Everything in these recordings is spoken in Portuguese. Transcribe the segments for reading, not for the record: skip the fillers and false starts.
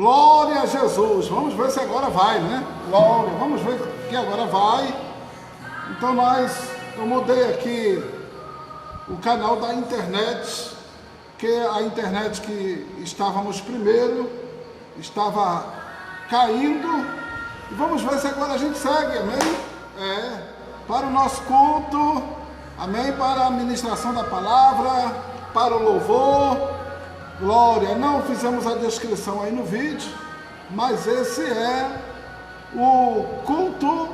Glória a Jesus. Vamos ver se agora vai, né? Glória. Vamos ver que agora vai. Então eu mudei aqui o canal da internet, que a internet que estávamos primeiro estava caindo. E vamos ver se agora a gente segue, amém? Para o nosso culto, amém? Para a ministração da palavra, para o louvor. Glória, não fizemos a descrição aí no vídeo, mas esse é o culto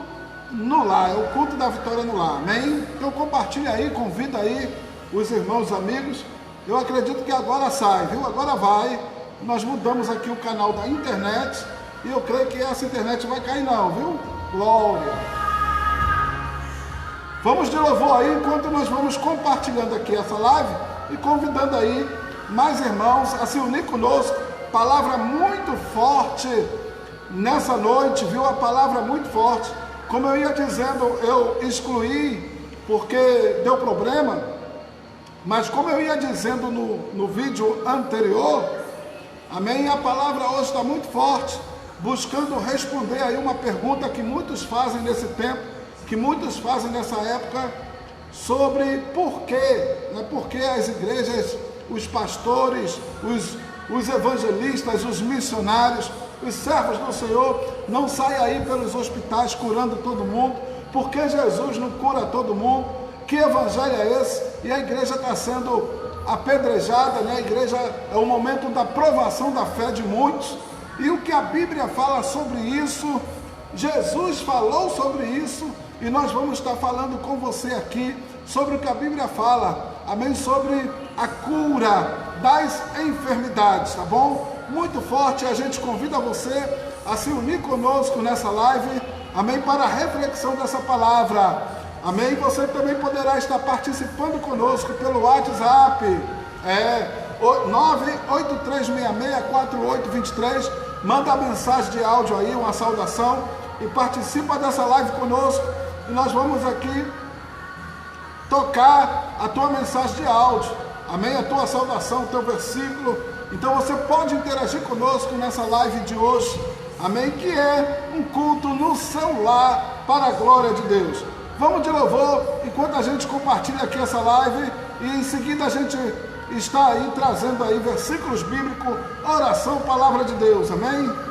no lar, é o culto da vitória no lar, amém? Então compartilha aí, convida aí os irmãos, amigos. Eu acredito que agora sai, viu? Agora vai. Nós mudamos aqui o canal da internet e eu creio que essa internet vai cair não, viu? Glória. Vamos de louvor aí, enquanto nós vamos compartilhando aqui essa live e convidando aí mais irmãos a se unir conosco. Palavra muito forte nessa noite, viu? A palavra muito forte. Como eu ia dizendo, eu excluí porque deu problema, mas como eu ia dizendo no vídeo anterior, amém? A palavra hoje está muito forte, buscando responder aí uma pergunta que muitos fazem nesse tempo, que muitos fazem nessa época, sobre por quê, né? Por que as igrejas, os pastores, os evangelistas, os missionários, os servos do Senhor não saem aí pelos hospitais curando todo mundo? Por que Jesus não cura todo mundo? Que evangelho é esse? E a igreja está sendo apedrejada, né? A igreja é o momento da provação da fé de muitos. E o que a Bíblia fala sobre isso, Jesus falou sobre isso, e nós vamos estar falando com você aqui sobre o que a Bíblia fala, amém? Sobre a cura das enfermidades, tá bom? Muito forte, a gente convida você a se unir conosco nessa live, amém? Para a reflexão dessa palavra, amém? Você também poderá estar participando conosco pelo WhatsApp, 983664823, manda a mensagem de áudio aí, uma saudação, e participa dessa live conosco, e nós vamos aqui tocar a tua mensagem de áudio, amém? A tua saudação, o teu versículo. Então você pode interagir conosco nessa live de hoje, amém? Que é um culto no seu lar para a glória de Deus. Vamos de louvor enquanto a gente compartilha aqui essa live, e em seguida a gente está aí trazendo aí versículos bíblicos, oração, palavra de Deus, amém?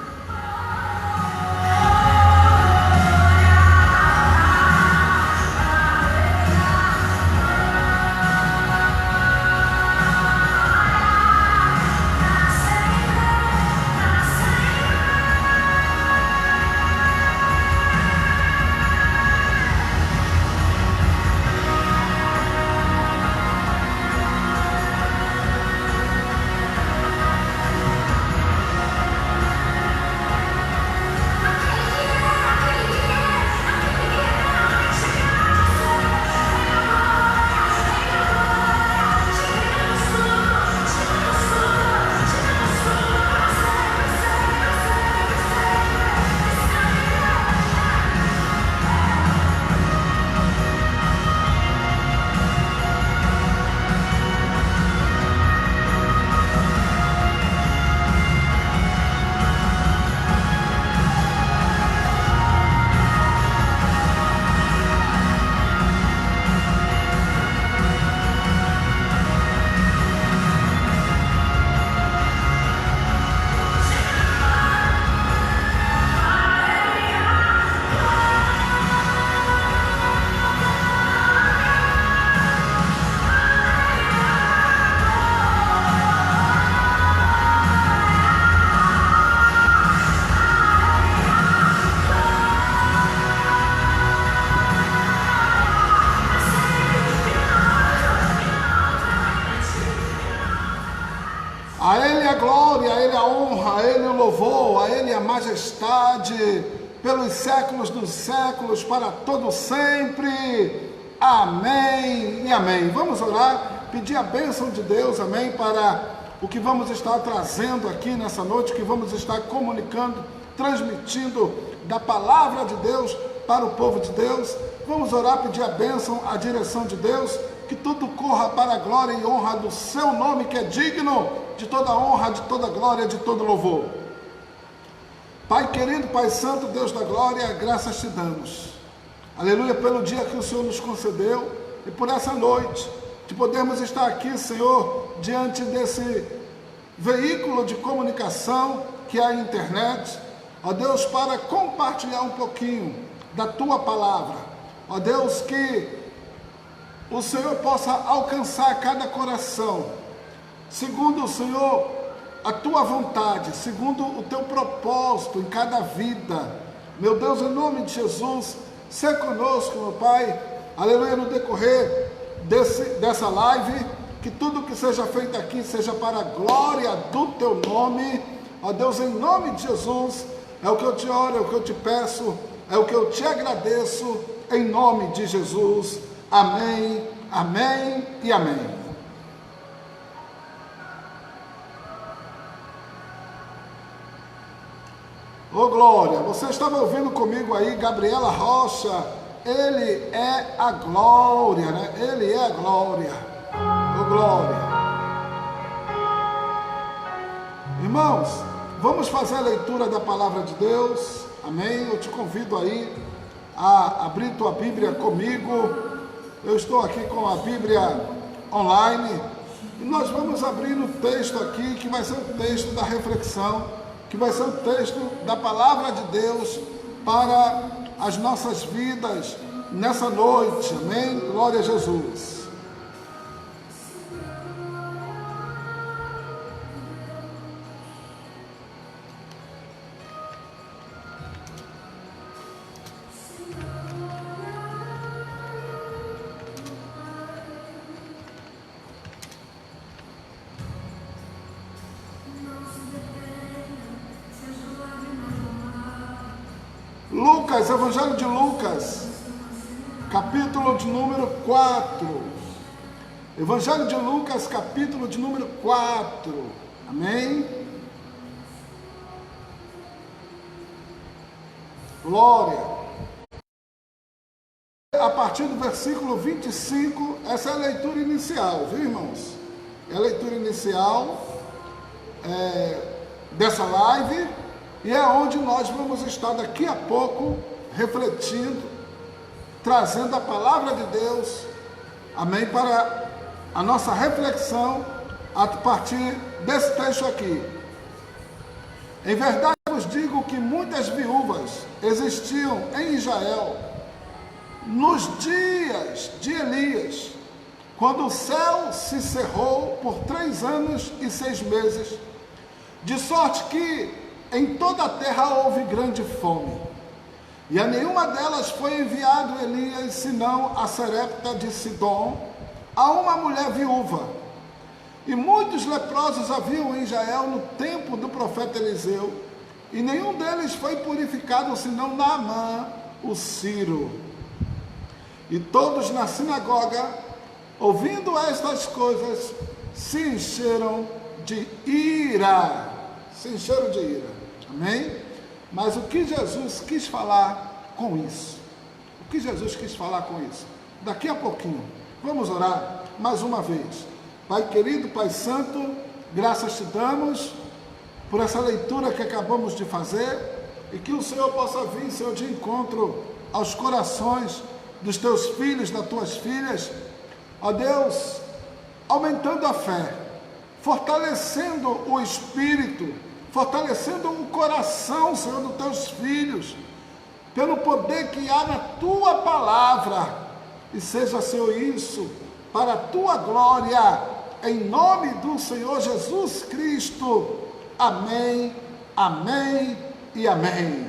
A Ele a glória, a Ele a honra, a Ele o louvor, a Ele a majestade, pelos séculos dos séculos, para todo sempre. Amém e amém. Vamos orar, pedir a bênção de Deus, amém, para o que vamos estar trazendo aqui nessa noite, que vamos estar comunicando, transmitindo da palavra de Deus para o povo de Deus. Vamos orar, pedir a bênção, a direção de Deus, que tudo corra para a glória e honra do seu nome, que é digno de toda honra, de toda glória, de todo louvor. Pai querido, Pai santo, Deus da glória, graças te damos. Aleluia, pelo dia que o Senhor nos concedeu e por essa noite, de podermos estar aqui, Senhor, diante desse veículo de comunicação que é a internet, ó Deus, para compartilhar um pouquinho da Tua palavra. Ó Deus, que o Senhor possa alcançar cada coração, segundo o Senhor, a Tua vontade, segundo o Teu propósito em cada vida. Meu Deus, em nome de Jesus, sê conosco, meu Pai, aleluia, no decorrer dessa live, que tudo que seja feito aqui seja para a glória do Teu nome. Ó Deus, em nome de Jesus, é o que eu te oro, é o que eu te peço, é o que eu te agradeço, em nome de Jesus. Amém, amém e amém. Ô glória, você estava ouvindo comigo aí, Gabriela Rocha, ele é a glória, né? Ele é a glória. Ô glória. Irmãos, vamos fazer a leitura da palavra de Deus, amém? Eu te convido aí a abrir tua Bíblia comigo. Eu estou aqui com a Bíblia online e nós vamos abrir no texto aqui, que vai ser o texto da reflexão, que vai ser o texto da palavra de Deus para as nossas vidas nessa noite, amém? Glória a Jesus. Lucas, Evangelho de Lucas, capítulo de número 4. Evangelho de Lucas, capítulo de número 4. Amém? Glória. A partir do versículo 25, essa é a leitura inicial, viu, irmãos? É a leitura inicial dessa live. E é onde nós vamos estar daqui a pouco refletindo, trazendo a palavra de Deus, amém, para a nossa reflexão a partir desse texto aqui. Em verdade vos digo que muitas viúvas existiam em Israel nos dias de Elias, quando o céu se cerrou por 3 anos e 6 meses, de sorte que em toda a terra houve grande fome, e a nenhuma delas foi enviado Elias, senão a Sarepta de Sidom, a uma mulher viúva. E muitos leprosos haviam em Israel no tempo do profeta Eliseu, e nenhum deles foi purificado, senão Naamã, o sírio. E todos na sinagoga, ouvindo estas coisas, se encheram de ira. Se encheram de ira. Amém? Mas o que Jesus quis falar com isso? O que Jesus quis falar com isso? Daqui a pouquinho, vamos orar mais uma vez. Pai querido, Pai santo, graças te damos por essa leitura que acabamos de fazer, e que o Senhor possa vir, Senhor, de encontro aos corações dos teus filhos, das tuas filhas, ó Deus, aumentando a fé, fortalecendo o espírito, fortalecendo o coração, Senhor, dos teus filhos, pelo poder que há na tua palavra, e seja, Senhor, isso para a tua glória, em nome do Senhor Jesus Cristo. Amém, amém e amém.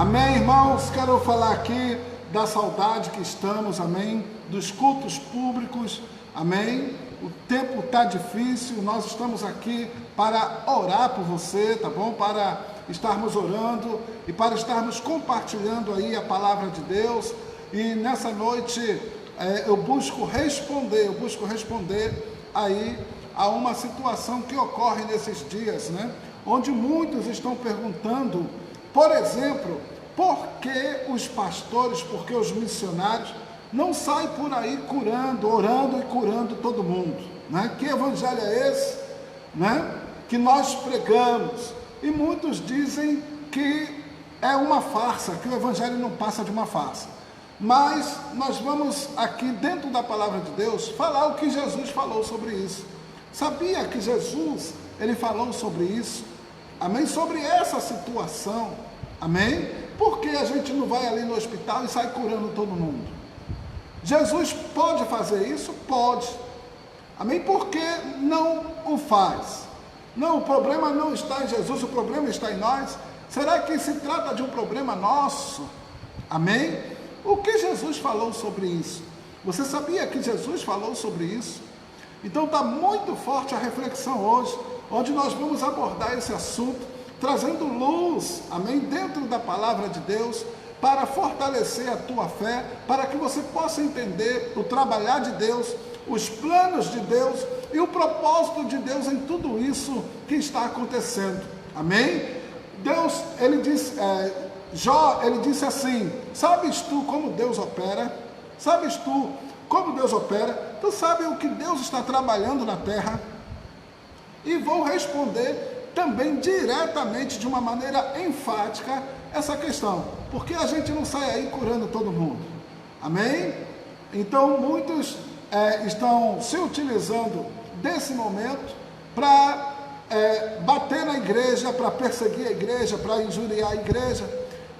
Amém, irmãos? Quero falar aqui da saudade que estamos, amém, dos cultos públicos, amém? O tempo está difícil, nós estamos aqui para orar por você, tá bom? Para estarmos orando e para estarmos compartilhando aí a palavra de Deus. E nessa noite eu busco responder aí a uma situação que ocorre nesses dias, né? Onde muitos estão perguntando, por exemplo, por que os pastores, por que os missionários não saem por aí curando, orando e curando todo mundo, né? Que evangelho é esse, né? Que nós pregamos. E muitos dizem que é uma farsa, que o evangelho não passa de uma farsa. Mas nós vamos aqui dentro da palavra de Deus falar o que Jesus falou sobre isso. Sabia que Jesus, ele falou sobre isso? Amém? Sobre essa situação. Amém? Por que a gente não vai ali no hospital e sai curando todo mundo? Jesus pode fazer isso? Pode. Amém? Por que não o faz? Não, o problema não está em Jesus, o problema está em nós. Será que se trata de um problema nosso? Amém? O que Jesus falou sobre isso? Você sabia que Jesus falou sobre isso? Então está muito forte a reflexão hoje, onde nós vamos abordar esse assunto, trazendo luz, amém, dentro da palavra de Deus, para fortalecer a tua fé, para que você possa entender o trabalhar de Deus, os planos de Deus e o propósito de Deus em tudo isso que está acontecendo, amém? Deus, ele disse, Jó, ele disse assim: sabes tu como Deus opera? Sabes tu como Deus opera? Tu sabes o que Deus está trabalhando na terra? E vou responder também diretamente, de uma maneira enfática, essa questão. Por que a gente não sai aí curando todo mundo? Amém? Então, muitos estão se utilizando desse momento para bater na igreja, para perseguir a igreja, para injuriar a igreja,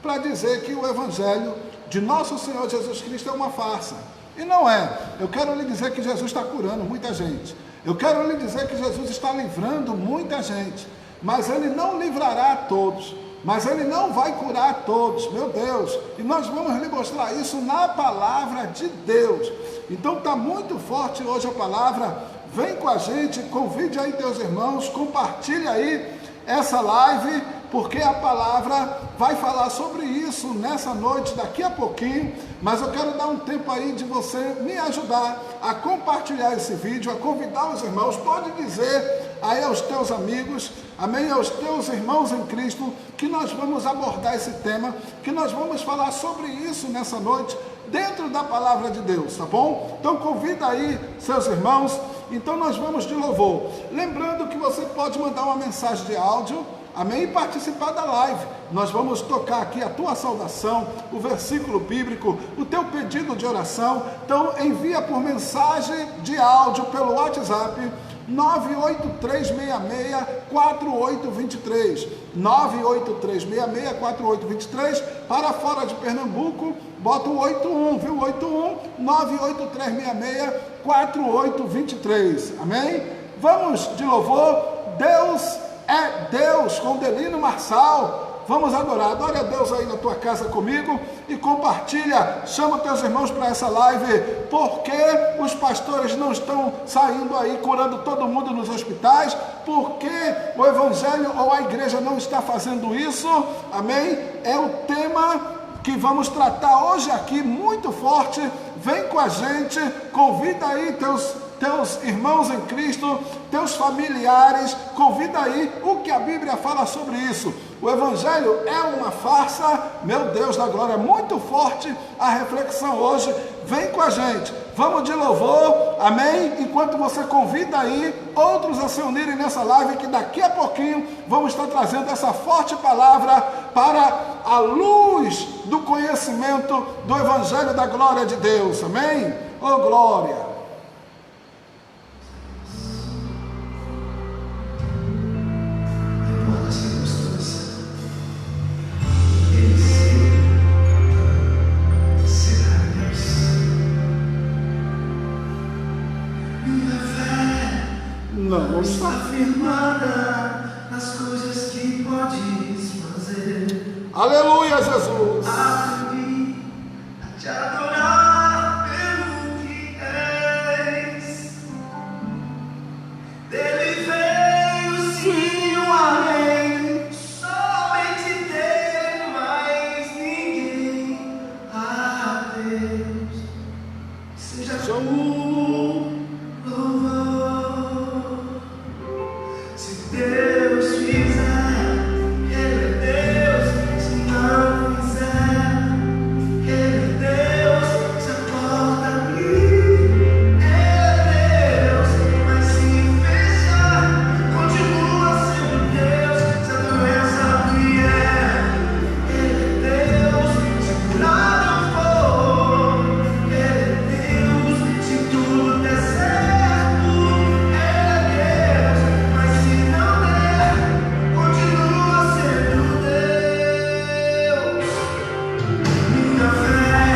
para dizer que o evangelho de nosso Senhor Jesus Cristo é uma farsa. E não é. Eu quero lhe dizer que Jesus está curando muita gente. Eu quero lhe dizer que Jesus está livrando muita gente. Mas Ele não livrará a todos. Mas Ele não vai curar a todos. Meu Deus. E nós vamos lhe mostrar isso na palavra de Deus. Então está muito forte hoje a palavra. Vem com a gente, convide aí teus irmãos, compartilhe aí essa live, porque a palavra vai falar sobre isso nessa noite, daqui a pouquinho. Mas eu quero dar um tempo aí de você me ajudar a compartilhar esse vídeo, a convidar os irmãos. Pode dizer aí aos teus amigos, amém, aos teus irmãos em Cristo, que nós vamos abordar esse tema, que nós vamos falar sobre isso nessa noite, dentro da palavra de Deus, tá bom? Então convida aí seus irmãos. Então nós vamos de louvor. Lembrando que você pode mandar uma mensagem de áudio, amém, e participar da live. Nós vamos tocar aqui a tua saudação, o versículo bíblico, o teu pedido de oração. Então envia por mensagem de áudio pelo WhatsApp 983664823, 983664823. Para fora de Pernambuco, bota o 81, viu? 81 983664823. Amém? Vamos de louvor. Deus é Deus, com Delino Marçal. Vamos adorar. Adore a Deus aí na tua casa comigo e compartilha. Chama teus irmãos para essa live. Por que os pastores não estão saindo aí curando todo mundo nos hospitais? Por que o evangelho ou a igreja não está fazendo isso? Amém? É o tema que vamos tratar hoje aqui, muito forte. Vem com a gente, convida aí teus irmãos em Cristo, teus familiares, convida aí o que a Bíblia fala sobre isso. O evangelho é uma farsa, meu Deus da glória, muito forte a reflexão hoje. Vem com a gente, vamos de louvor, amém? Enquanto você convida aí outros a se unirem nessa live, que daqui a pouquinho vamos estar trazendo essa forte palavra para a luz do conhecimento do evangelho da glória de Deus, amém? Oh glória! Não está firmada nas coisas que podes fazer. Aleluia, Jesus. Aprendi a te adorar pelo que és. Dele veio sim o amém. Somente dele, mais ninguém. A Deus seja o louvor. Se Deus fizer, Ele é Deus. Se não fizer, Ele é Deus. Se a porta abrir, Ele é Deus. Mas se fechar, continua sendo Deus. Se a doença vier, Ele é Deus. Se curado for, Ele é Deus. Se tudo der certo, Ele é Deus. Mas se não der, continua sendo Deus. Minha fé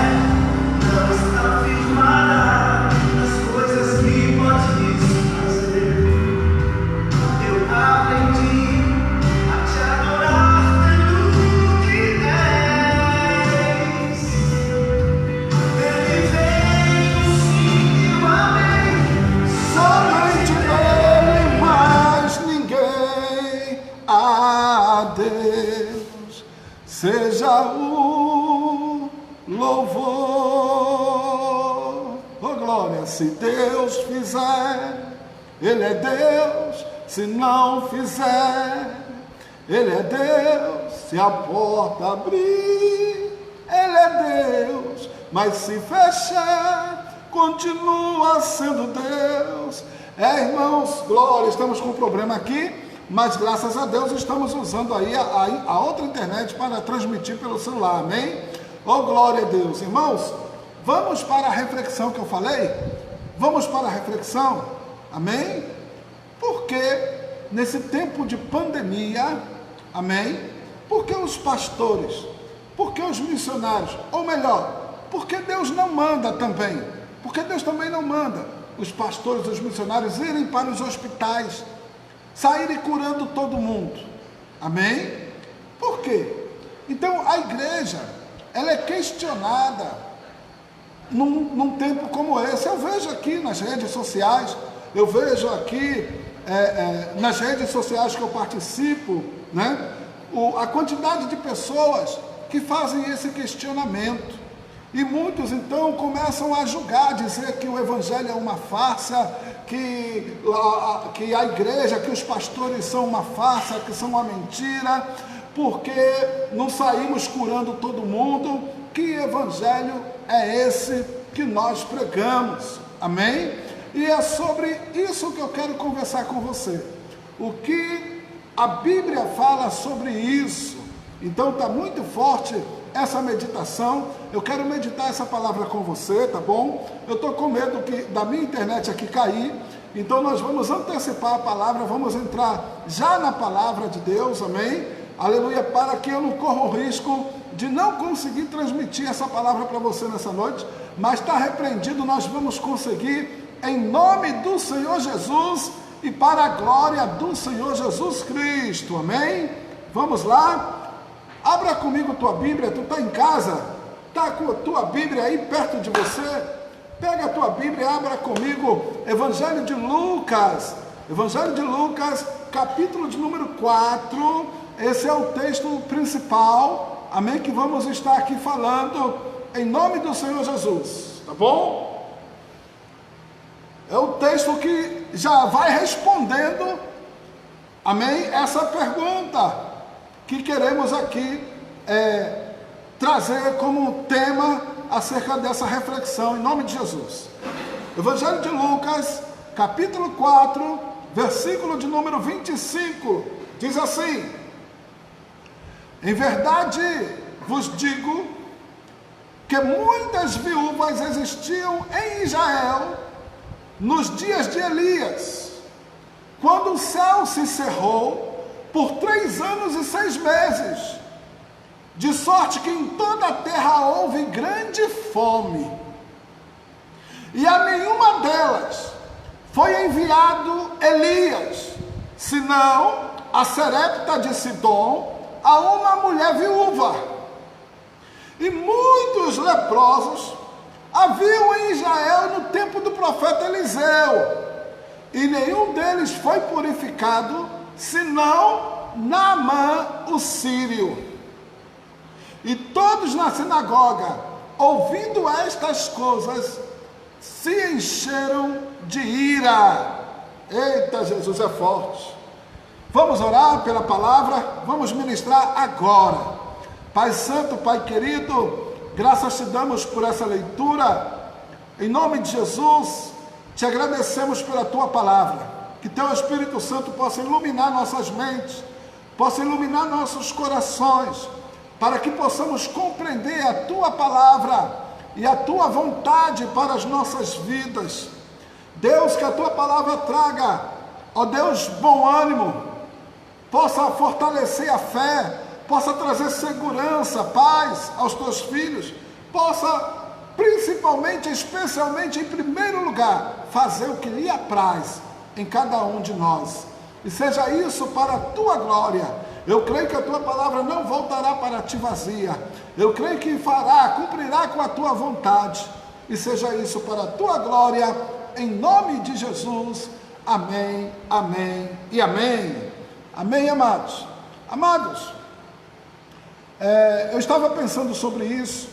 não está firmada nas coisas que podes fazer. Eu aprendi a te adorar pelo que és. Ele veio sim e o amém. Somente Ele, mais ninguém. A Deus seja o louvor. Oh glória, se Deus fizer, Ele é Deus. Se não fizer, Ele é Deus. Se a porta abrir, Ele é Deus. Mas se fechar, continua sendo Deus. Irmãos, glória, estamos com um problema aqui, mas graças a Deus estamos usando aí a outra internet para transmitir pelo celular, amém? Oh, glória a Deus. Irmãos, vamos para a reflexão que eu falei? Vamos para a reflexão, amém? Porque nesse tempo de pandemia, amém? Porque os pastores, porque os missionários, ou melhor, porque Deus não manda também, porque Deus também não manda os pastores, os missionários irem para os hospitais, saírem curando todo mundo, amém? Por quê? Então a igreja, ela é questionada num tempo como esse. Eu vejo aqui nas redes sociais, eu vejo aqui nas redes sociais que eu participo, né, a quantidade de pessoas que fazem esse questionamento. E muitos então começam a julgar, dizer que o evangelho é uma farsa, que a igreja, que os pastores são uma farsa, que são uma mentira, porque não saímos curando todo mundo. Que evangelho é esse que nós pregamos? Amém? E é sobre isso que eu quero conversar com você. O que a Bíblia fala sobre isso? Então está muito forte essa meditação. Eu quero meditar essa palavra com você, tá bom? Eu estou com medo da minha internet aqui cair, então nós vamos antecipar a palavra, vamos entrar já na palavra de Deus, amém? Aleluia, para que eu não corra o risco de não conseguir transmitir essa palavra para você nessa noite, mas está repreendido, nós vamos conseguir em nome do Senhor Jesus e para a glória do Senhor Jesus Cristo, amém? Vamos lá? Abra comigo tua Bíblia. Tu está em casa? Está com a tua Bíblia aí perto de você? Pega a tua Bíblia e abra comigo Evangelho de Lucas. Evangelho de Lucas, capítulo de número 4. Esse é o texto principal, amém? Que vamos estar aqui falando em nome do Senhor Jesus, tá bom? É o texto que já vai respondendo, amém? Essa pergunta que queremos aqui trazer como tema acerca dessa reflexão, em nome de Jesus. Evangelho de Lucas, capítulo 4, versículo de número 25, diz assim: em verdade vos digo que muitas viúvas existiam em Israel nos dias de Elias, quando o céu se cerrou por 3 anos e 6 meses, de sorte que em toda a terra houve grande fome, e a nenhuma delas foi enviado Elias, senão a Sarepta de Sidom, a a uma mulher viúva. E muitos leprosos haviam em Israel no tempo do profeta Eliseu, e nenhum deles foi purificado, senão Naamã, o sírio. E todos na sinagoga, ouvindo estas coisas, se encheram de ira. Eita, Jesus é forte. Vamos orar pela palavra, vamos ministrar agora. Pai Santo, Pai querido, graças te damos por essa leitura. Em nome de Jesus, te agradecemos pela tua palavra. Que teu Espírito Santo possa iluminar nossas mentes, possa iluminar nossos corações, para que possamos compreender a tua palavra e a tua vontade para as nossas vidas. Deus, que a tua palavra traga, ó Deus, bom ânimo, possa fortalecer a fé, possa trazer segurança, paz aos teus filhos, possa principalmente, especialmente, em primeiro lugar, fazer o que lhe apraz em cada um de nós. E seja isso para a tua glória. Eu creio que a tua palavra não voltará para ti vazia. Eu creio que cumprirá com a tua vontade. E seja isso para a tua glória, em nome de Jesus. Amém, amém e amém. Amém, amados. Amados, eu estava pensando sobre isso,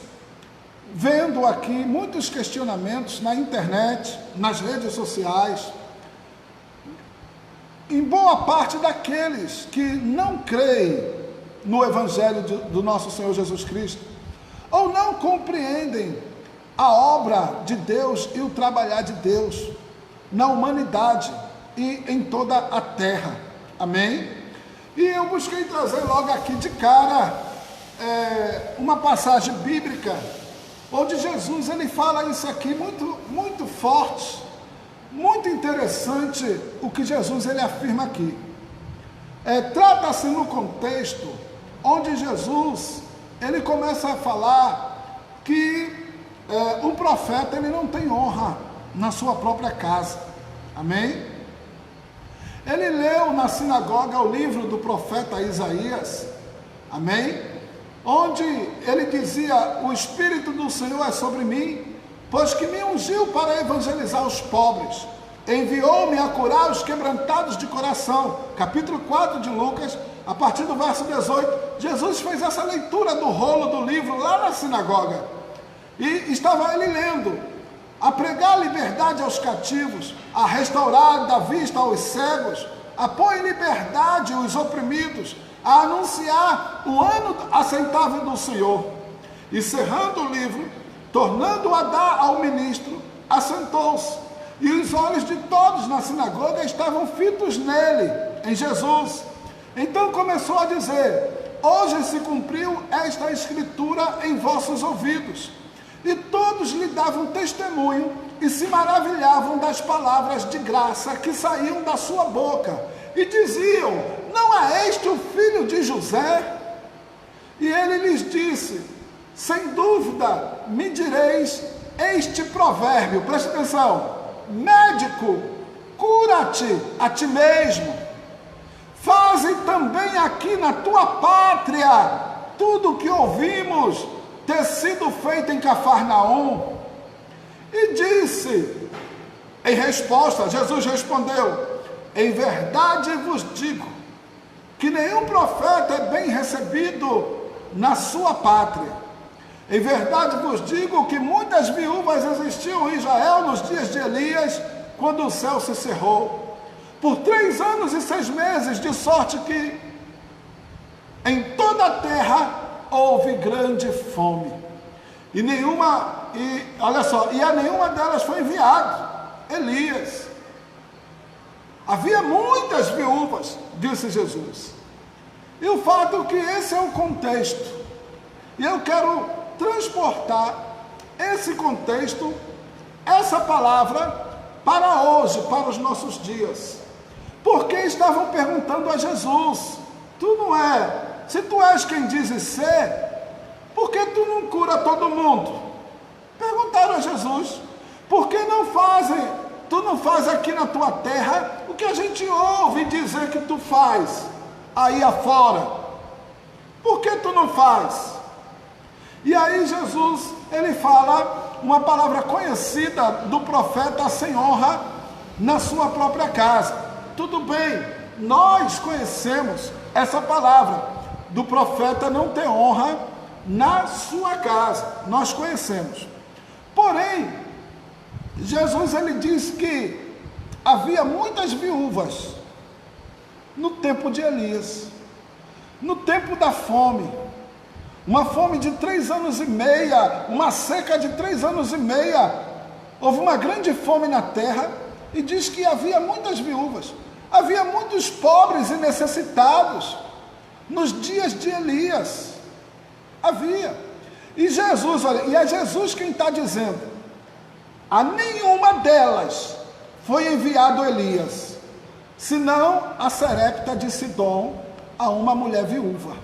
vendo aqui muitos questionamentos na internet, nas redes sociais, em boa parte daqueles que não creem no Evangelho do nosso Senhor Jesus Cristo, ou não compreendem a obra de Deus e o trabalhar de Deus na humanidade e em toda a terra. Amém? E eu busquei trazer logo aqui de cara uma passagem bíblica, onde Jesus ele fala isso aqui muito forte, muito interessante o que Jesus ele afirma aqui. Trata-se no contexto onde Jesus ele começa a falar que um profeta ele não tem honra na sua própria casa. Amém? Ele leu na sinagoga o livro do profeta Isaías, amém? Onde ele dizia: o Espírito do Senhor é sobre mim, pois que me ungiu para evangelizar os pobres, enviou-me a curar os quebrantados de coração. Capítulo 4 de Lucas, a partir do verso 18, Jesus fez essa leitura do rolo do livro lá na sinagoga, e estava ele lendo: a pregar liberdade aos cativos, a restaurar da vista aos cegos, a pôr em liberdade os oprimidos, a anunciar o ano aceitável do Senhor. E cerrando o livro, tornando a dar ao ministro, assentou-se, e os olhos de todos na sinagoga estavam fitos nele, em Jesus. Então começou a dizer: hoje se cumpriu esta escritura em vossos ouvidos. E todos lhe davam testemunho e se maravilhavam das palavras de graça que saíam da sua boca. E diziam: não é este o filho de José? E ele lhes disse: sem dúvida me direis este provérbio. Preste atenção: médico, cura-te a ti mesmo. Faze também aqui na tua pátria tudo o que ouvimos ter sido feito em Cafarnaum. E disse, em resposta, Jesus respondeu: em verdade vos digo, que nenhum profeta é bem recebido na sua pátria. Em verdade vos digo que muitas viúvas existiam em Israel nos dias de Elias, quando o céu se cerrou, por 3 anos e 6 meses, de sorte que em toda a terra houve grande fome, e a nenhuma delas foi enviado Elias. Havia muitas viúvas, disse Jesus. E o fato é que esse é o contexto, e eu quero transportar esse contexto, essa palavra, para hoje, para os nossos dias. Porque estavam perguntando a Jesus: se tu és quem dizes ser, por que tu não cura todo mundo? Perguntaram a Jesus: por que tu não faz aqui na tua terra o que a gente ouve dizer que tu faz aí afora? tu não faz? E aí Jesus, ele fala uma palavra conhecida do profeta sem honra na sua própria casa. Tudo bem, nós conhecemos essa palavra do profeta não ter honra na sua casa, nós conhecemos. Porém, Jesus, ele diz que havia muitas viúvas no tempo de Elias, no tempo da fome, uma fome de 3 anos e meio, uma seca de 3 anos e meio, houve uma grande fome na terra, e diz que havia muitas viúvas, havia muitos pobres e necessitados, nos dias de Elias, havia, e Jesus, olha, e é Jesus quem está dizendo, a nenhuma delas foi enviado Elias, senão a Sarepta de Sidom, a uma mulher viúva.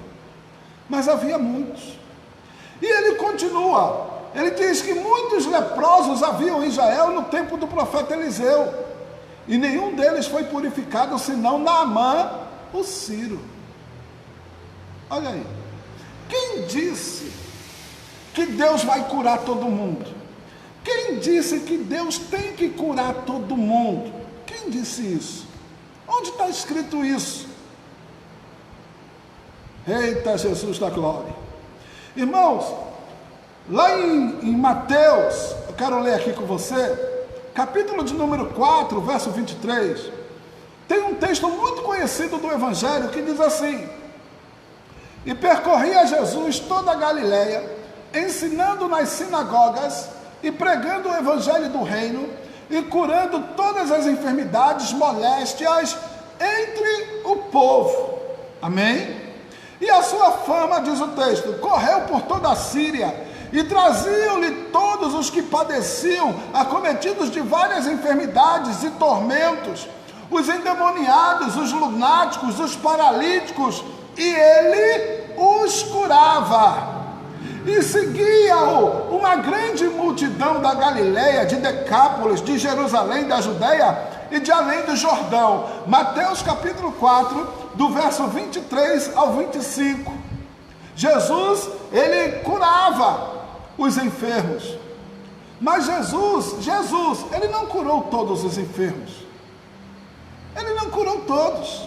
Mas havia muitos. E ele continua, ele diz que muitos leprosos haviam em Israel no tempo do profeta Eliseu, e nenhum deles foi purificado, senão Naamã, o Sírio. Olha aí, quem disse que Deus vai curar todo mundo? Quem disse que Deus tem que curar todo mundo? Quem disse isso? Onde está escrito isso? Eita, Jesus da glória. Irmãos, lá em Mateus, eu quero ler aqui com você, capítulo de número 4, verso 23, tem um texto muito conhecido do Evangelho que diz assim: e percorria Jesus toda a Galileia, ensinando nas sinagogas e pregando o Evangelho do reino e curando todas as enfermidades, moléstias entre o povo. Amém? E a sua fama, diz o texto, correu por toda a Síria, e traziam-lhe todos os que padeciam, acometidos de várias enfermidades e tormentos, os endemoniados, os lunáticos, os paralíticos, e ele os curava. E seguia-o uma grande multidão da Galileia, de Decápolis, de Jerusalém, da Judeia e de além do Jordão. Mateus capítulo 4, do verso 23 ao 25. Jesus, ele curava os enfermos. Mas Jesus, ele não curou todos os enfermos. Ele não curou todos.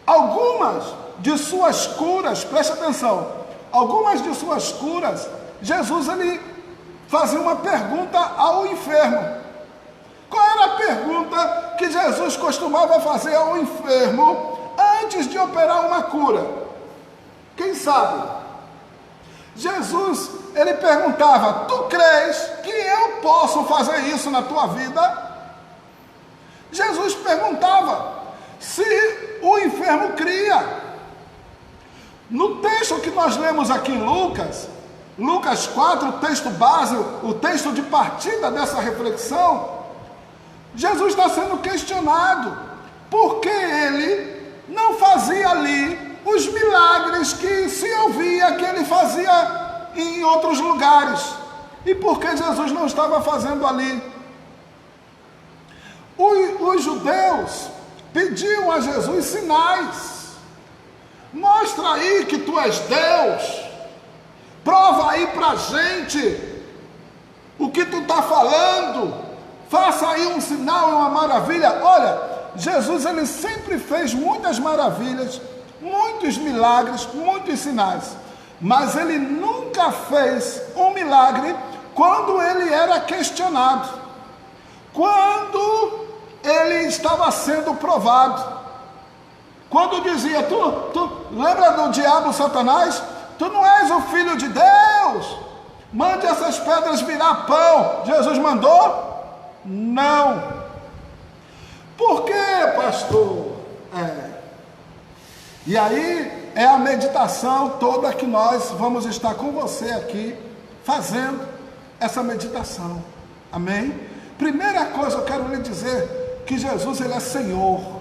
Algumas de suas curas, preste atenção, algumas de suas curas, Jesus, ele fazia uma pergunta ao enfermo. Qual era a pergunta que Jesus costumava fazer ao enfermo antes de operar uma cura? Quem sabe? Jesus, ele perguntava: tu crês que eu posso fazer isso na tua vida? Jesus perguntava se o enfermo cria. No texto que nós lemos aqui em Lucas 4, o texto base, o texto de partida dessa reflexão, Jesus está sendo questionado, porque ele não fazia ali os milagres que se ouvia que ele fazia em outros lugares, e por que Jesus não estava fazendo ali? Os judeus pediam a Jesus sinais. Mostra aí que tu és Deus, prova aí para a gente o que tu está falando, faça aí um sinal e uma maravilha. Olha, Jesus, ele sempre fez muitas maravilhas, muitos milagres, muitos sinais, mas ele nunca fez um milagre quando ele era questionado, quando ele estava sendo provado. Quando dizia, tu lembra do diabo Satanás? Tu não és o filho de Deus, mande essas pedras virar pão. Jesus mandou? Não. Por quê, pastor? E aí é a meditação toda que nós vamos estar com você aqui, fazendo essa meditação. Amém? Primeira coisa, eu quero lhe dizer que Jesus, ele é Senhor.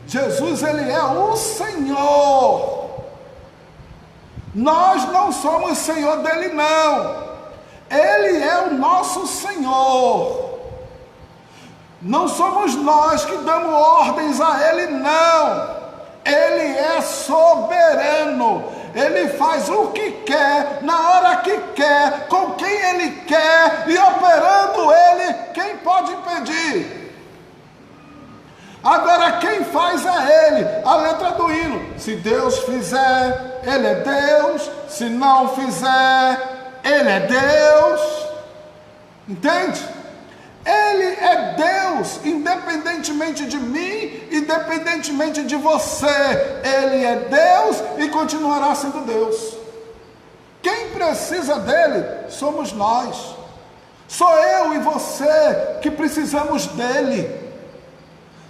Jesus, ele é o Senhor. Nós não somos Senhor dele, não. Ele é o nosso Senhor. Não somos nós que damos ordens a ele, não. Ele é soberano. Ele faz o que quer, na hora que quer, com quem Ele quer, e operando Ele, quem pode impedir? Agora quem faz é Ele. A letra do hino: se Deus fizer, Ele é Deus. Se não fizer, Ele é Deus. Entende? Ele é Deus, independentemente de mim, independentemente de você. Ele é Deus e continuará sendo Deus. Quem precisa dele somos nós. Sou eu e você que precisamos dele.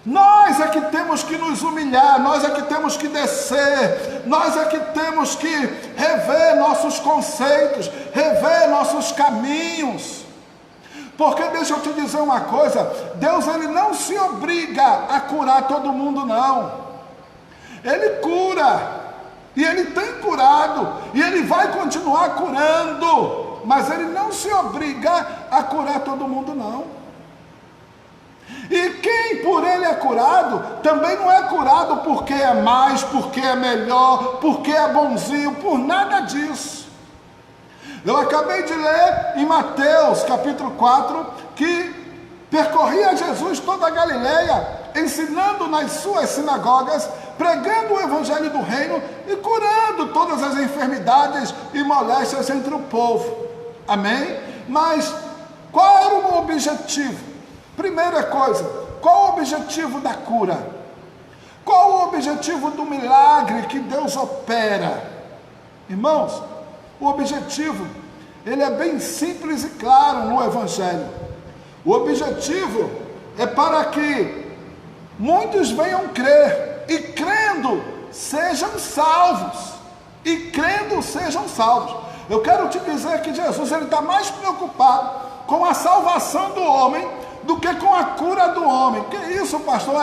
Nós é que temos que nos humilhar, nós é que temos que descer, nós é que temos que rever nossos conceitos, rever nossos caminhos. Porque deixa eu te dizer uma coisa, Deus ele não se obriga a curar todo mundo, não. Ele cura, e Ele tem curado, e Ele vai continuar curando, mas Ele não se obriga a curar todo mundo, não. E quem por Ele é curado, também não é curado porque é mais, porque é melhor, porque é bonzinho, por nada disso. Eu acabei de ler em Mateus capítulo 4, que percorria Jesus toda a Galileia, ensinando nas suas sinagogas, pregando o evangelho do reino e curando todas as enfermidades e moléstias entre o povo. Amém? Mas qual era o objetivo? Primeira coisa, qual o objetivo da cura? Qual o objetivo do milagre que Deus opera? Irmãos, o objetivo, ele é bem simples e claro no Evangelho. O objetivo é para que muitos venham crer, e crendo sejam salvos. E crendo sejam salvos. Eu quero te dizer que Jesus ele está mais preocupado com a salvação do homem do que com a cura do homem. Que isso, pastor?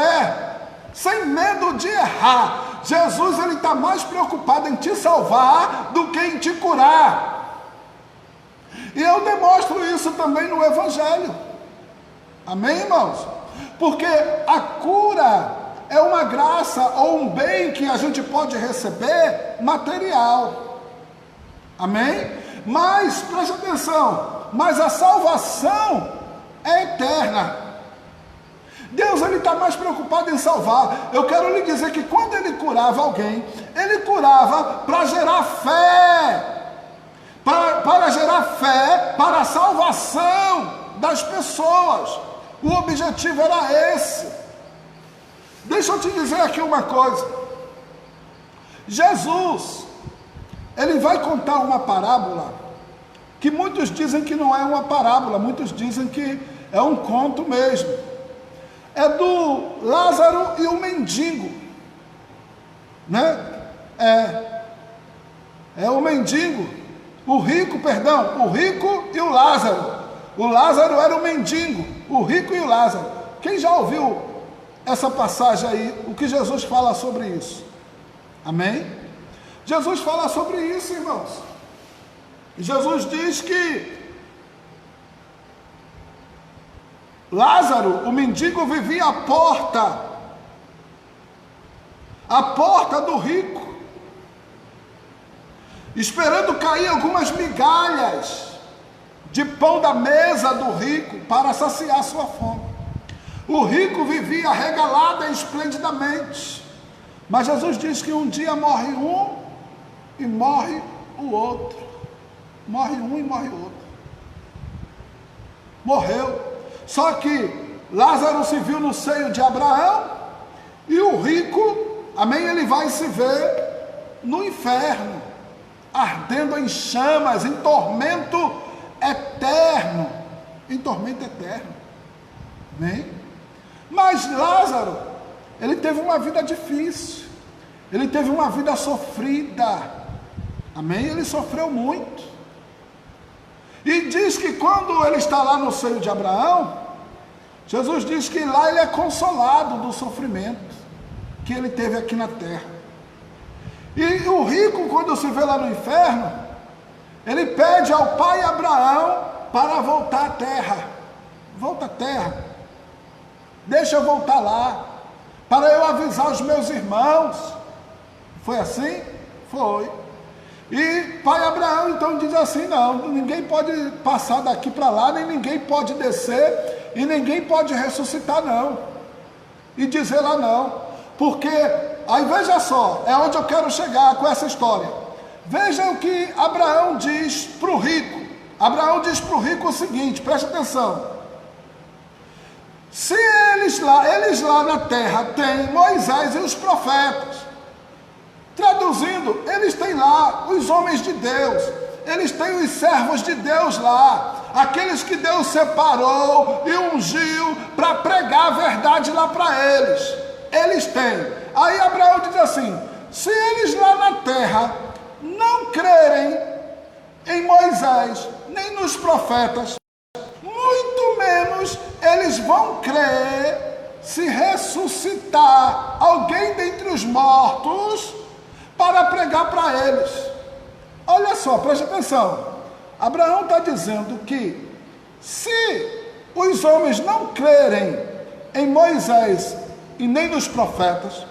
Sem medo de errar. Jesus ele está mais preocupado em te salvar do que em te curar. E eu demonstro isso também no Evangelho. Amém, irmãos? Porque a cura é uma graça ou um bem que a gente pode receber material. Amém? Mas, preste atenção, mas a salvação é eterna. Deus ele está mais preocupado em salvar. Eu quero lhe dizer que quando ele curava alguém, ele curava para gerar fé, para gerar fé para a salvação das pessoas. O objetivo era esse. Deixa eu te dizer aqui uma coisa. Jesus, ele vai contar uma parábola que muitos dizem que não é uma parábola, muitos dizem que é um conto mesmo. É do Lázaro e o mendigo, né? É o mendigo, o rico e o Lázaro. O Lázaro era o mendigo, o rico e o Lázaro. Quem já ouviu essa passagem aí, o que Jesus fala sobre isso? Amém? Jesus fala sobre isso, irmãos. Jesus diz que Lázaro, o mendigo, vivia à porta do rico, esperando cair algumas migalhas de pão da mesa do rico para saciar sua fome. O rico vivia regalado e esplendidamente, mas Jesus diz que um dia morre um e morre o outro. Morre um e morre o outro. Morreu. Só que Lázaro se viu no seio de Abraão, e o rico, amém, ele vai se ver no inferno, ardendo em chamas, em tormento eterno. Em tormento eterno. Amém? Mas Lázaro, ele teve uma vida difícil, ele teve uma vida sofrida. Amém? Ele sofreu muito. E diz que quando ele está lá no seio de Abraão, Jesus diz que lá ele é consolado do sofrimento que ele teve aqui na terra. E o rico, quando se vê lá no inferno, ele pede ao pai Abraão para voltar à terra. Volta à terra. Deixa eu voltar lá, para eu avisar os meus irmãos, Foi assim? Foi. E pai Abraão então diz assim: não, ninguém pode passar daqui para lá, nem ninguém pode descer, e ninguém pode ressuscitar não. E dizer lá não. Porque, aí veja só, é onde eu quero chegar com essa história. Veja o que Abraão diz para o rico. Abraão diz para o rico o seguinte, preste atenção. Se eles lá na terra têm Moisés e os profetas, traduzindo, eles têm lá os homens de Deus, eles têm os servos de Deus lá, aqueles que Deus separou e ungiu para pregar a verdade lá para eles. Eles têm. Aí Abraão diz assim: se eles lá na terra não crerem em Moisés nem nos profetas, muito menos eles vão crer se ressuscitar alguém dentre os mortos para pregar para eles. Olha só, preste atenção. Abraão está dizendo que se os homens não crerem em Moisés e nem nos profetas,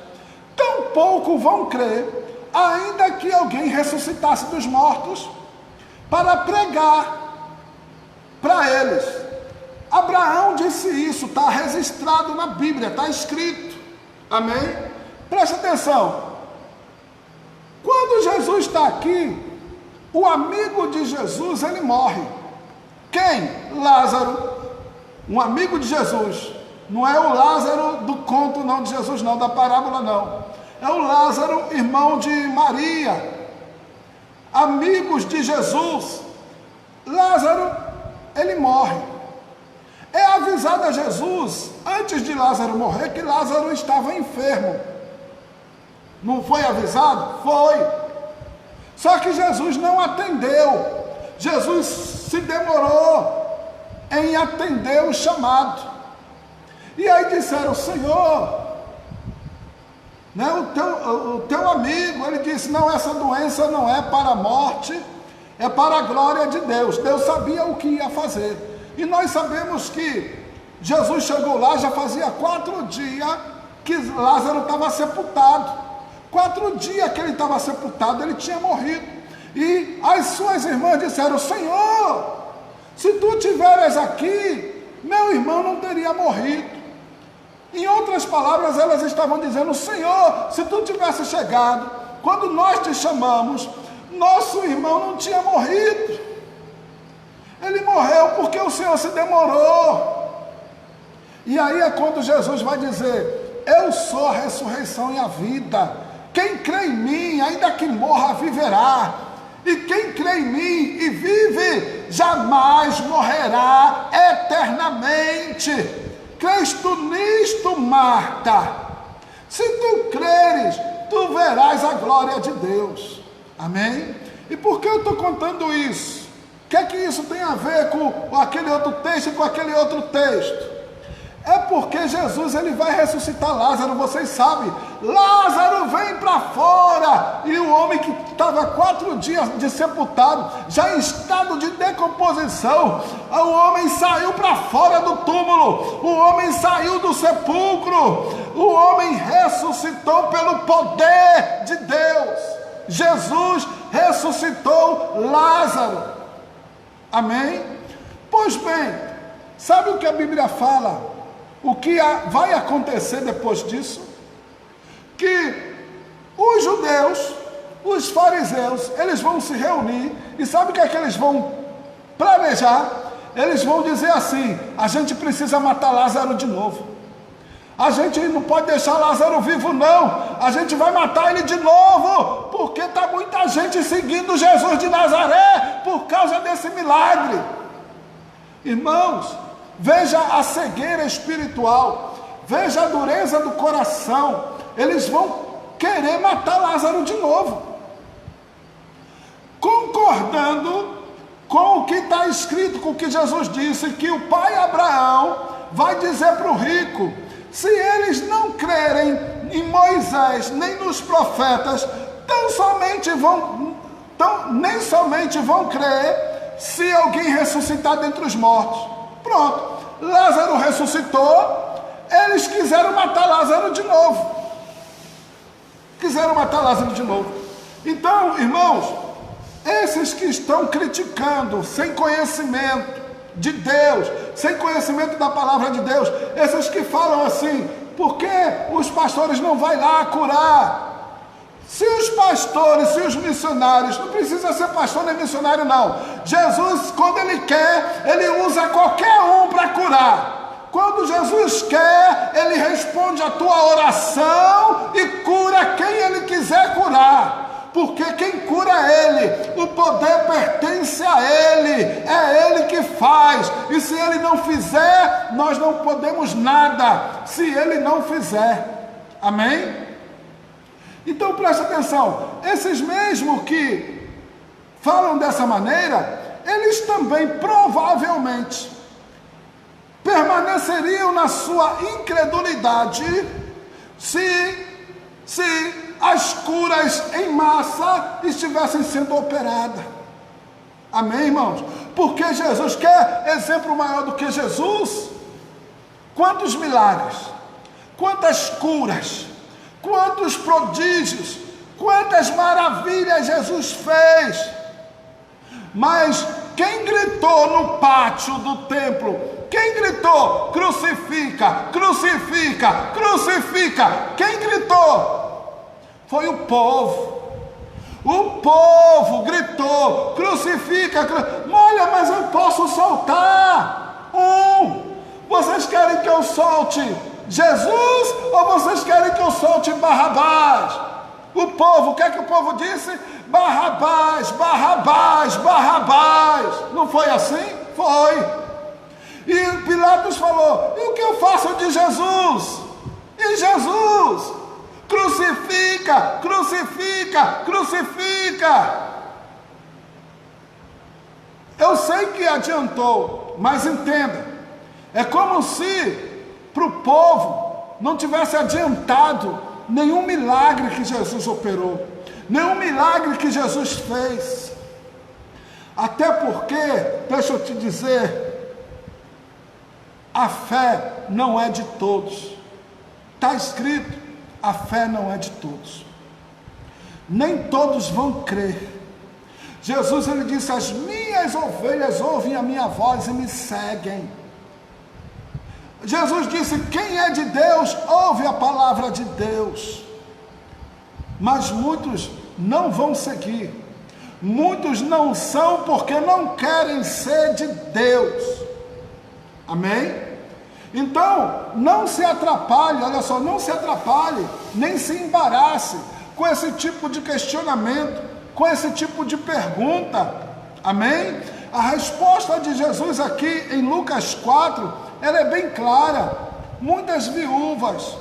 tampouco vão crer, ainda que alguém ressuscitasse dos mortos para pregar para eles. Abraão disse isso, está registrado na Bíblia, está escrito. Amém? Preste atenção. Quando Jesus está aqui, o amigo de Jesus, ele morre. Quem? Lázaro, um amigo de Jesus. Não é o Lázaro do conto não de Jesus não, da parábola não. É o Lázaro, irmão de Maria. Amigos de Jesus. Lázaro, ele morre. É avisado a Jesus, antes de Lázaro morrer, que Lázaro estava enfermo. Não foi avisado? Foi. Só que Jesus não atendeu. Jesus se demorou em atender o chamado. E aí disseram: Senhor, né, o teu amigo, ele disse: não, essa doença não é para a morte, é para a glória de Deus. Deus sabia o que ia fazer. E nós sabemos que Jesus chegou lá, já fazia 4 dias que Lázaro estava sepultado. 4 dias que ele estava sepultado, ele tinha morrido. E as suas irmãs disseram: Senhor, se tu estiveres aqui, meu irmão não teria morrido. Em outras palavras, elas estavam dizendo: Senhor, se tu tivesse chegado, quando nós te chamamos, nosso irmão não tinha morrido. Ele morreu porque o Senhor se demorou. E aí é quando Jesus vai dizer: eu sou a ressurreição e a vida. Quem crê em mim, ainda que morra, viverá. E quem crê em mim e vive, jamais morrerá eternamente. Crês tu nisto, Marta? Se tu creres, tu verás a glória de Deus. Amém? E por que eu estou contando isso? O que é que isso tem a ver com aquele outro texto e com aquele outro texto? É porque Jesus, ele vai ressuscitar Lázaro, vocês sabem. Lázaro vem para fora. E o homem que estava 4 dias de sepultado, já em estado de decomposição, o homem saiu para fora do túmulo. O homem saiu do sepulcro. O homem ressuscitou pelo poder de Deus. Jesus ressuscitou Lázaro. Amém? Pois bem, sabe o que a Bíblia fala? O que vai acontecer depois disso? Que os judeus, os fariseus, eles vão se reunir. E sabe o que é que eles vão planejar? Eles vão dizer assim: a gente precisa matar Lázaro de novo. A gente não pode deixar Lázaro vivo não. A gente vai matar ele de novo. Porque está muita gente seguindo Jesus de Nazaré por causa desse milagre. Irmãos, veja a cegueira espiritual, veja a dureza do coração. Eles vão querer matar Lázaro de novo, concordando com o que está escrito, com o que Jesus disse, que o pai Abraão vai dizer para o rico: se eles não crerem em Moisés nem nos profetas, nem somente vão crer se alguém ressuscitar dentre os mortos. Pronto, Lázaro ressuscitou, eles quiseram matar Lázaro de novo. Quiseram matar Lázaro de novo. Então, irmãos, esses que estão criticando sem conhecimento de Deus, sem conhecimento da palavra de Deus, esses que falam assim, por que os pastores não vão lá curar? Se os pastores, se os missionários, não precisa ser pastor nem missionário não, Jesus, quando Ele quer, Ele usa qualquer um para curar. Quando Jesus quer, Ele responde a tua oração e cura quem Ele quiser curar, porque quem cura é Ele, o poder pertence a Ele, é Ele que faz, e se Ele não fizer, nós não podemos nada, se Ele não fizer, amém? Então preste atenção, esses mesmos que falam dessa maneira, eles também provavelmente permaneceriam na sua incredulidade se as curas em massa estivessem sendo operadas. Amém, irmãos? Porque Jesus quer exemplo maior do que Jesus. Quantos milagres, quantas curas, quantos prodígios, quantas maravilhas Jesus fez. Mas quem gritou no pátio do templo? Quem gritou? Crucifica, crucifica, crucifica. Quem gritou? Foi o povo. O povo gritou, crucifica, olha, mas eu posso soltar Vocês querem que eu solte Jesus ou vocês querem que eu solte Barrabás? O povo, o que é que o povo disse? Barrabás, Barrabás, Barrabás. Não foi assim? Foi. E Pilatos falou, e o que eu faço de Jesus? E Jesus? Crucifica, crucifica, crucifica. Eu sei que adiantou, mas entenda, é como se para o povo não tivesse adiantado nenhum milagre que Jesus operou, nenhum milagre que Jesus fez. Até porque, deixa eu te dizer, a fé não é de todos. Está escrito, a fé não é de todos. Nem todos vão crer. Jesus, ele disse, as minhas ovelhas ouvem a minha voz e me seguem. Jesus disse, quem é de Deus, ouve a palavra de Deus. Mas muitos não vão seguir. Muitos não são porque não querem ser de Deus. Amém? Então, não se atrapalhe, olha só, não se atrapalhe, nem se embarace com esse tipo de questionamento, com esse tipo de pergunta. Amém? A resposta de Jesus aqui em Lucas 4, ela é bem clara. Muitas viúvas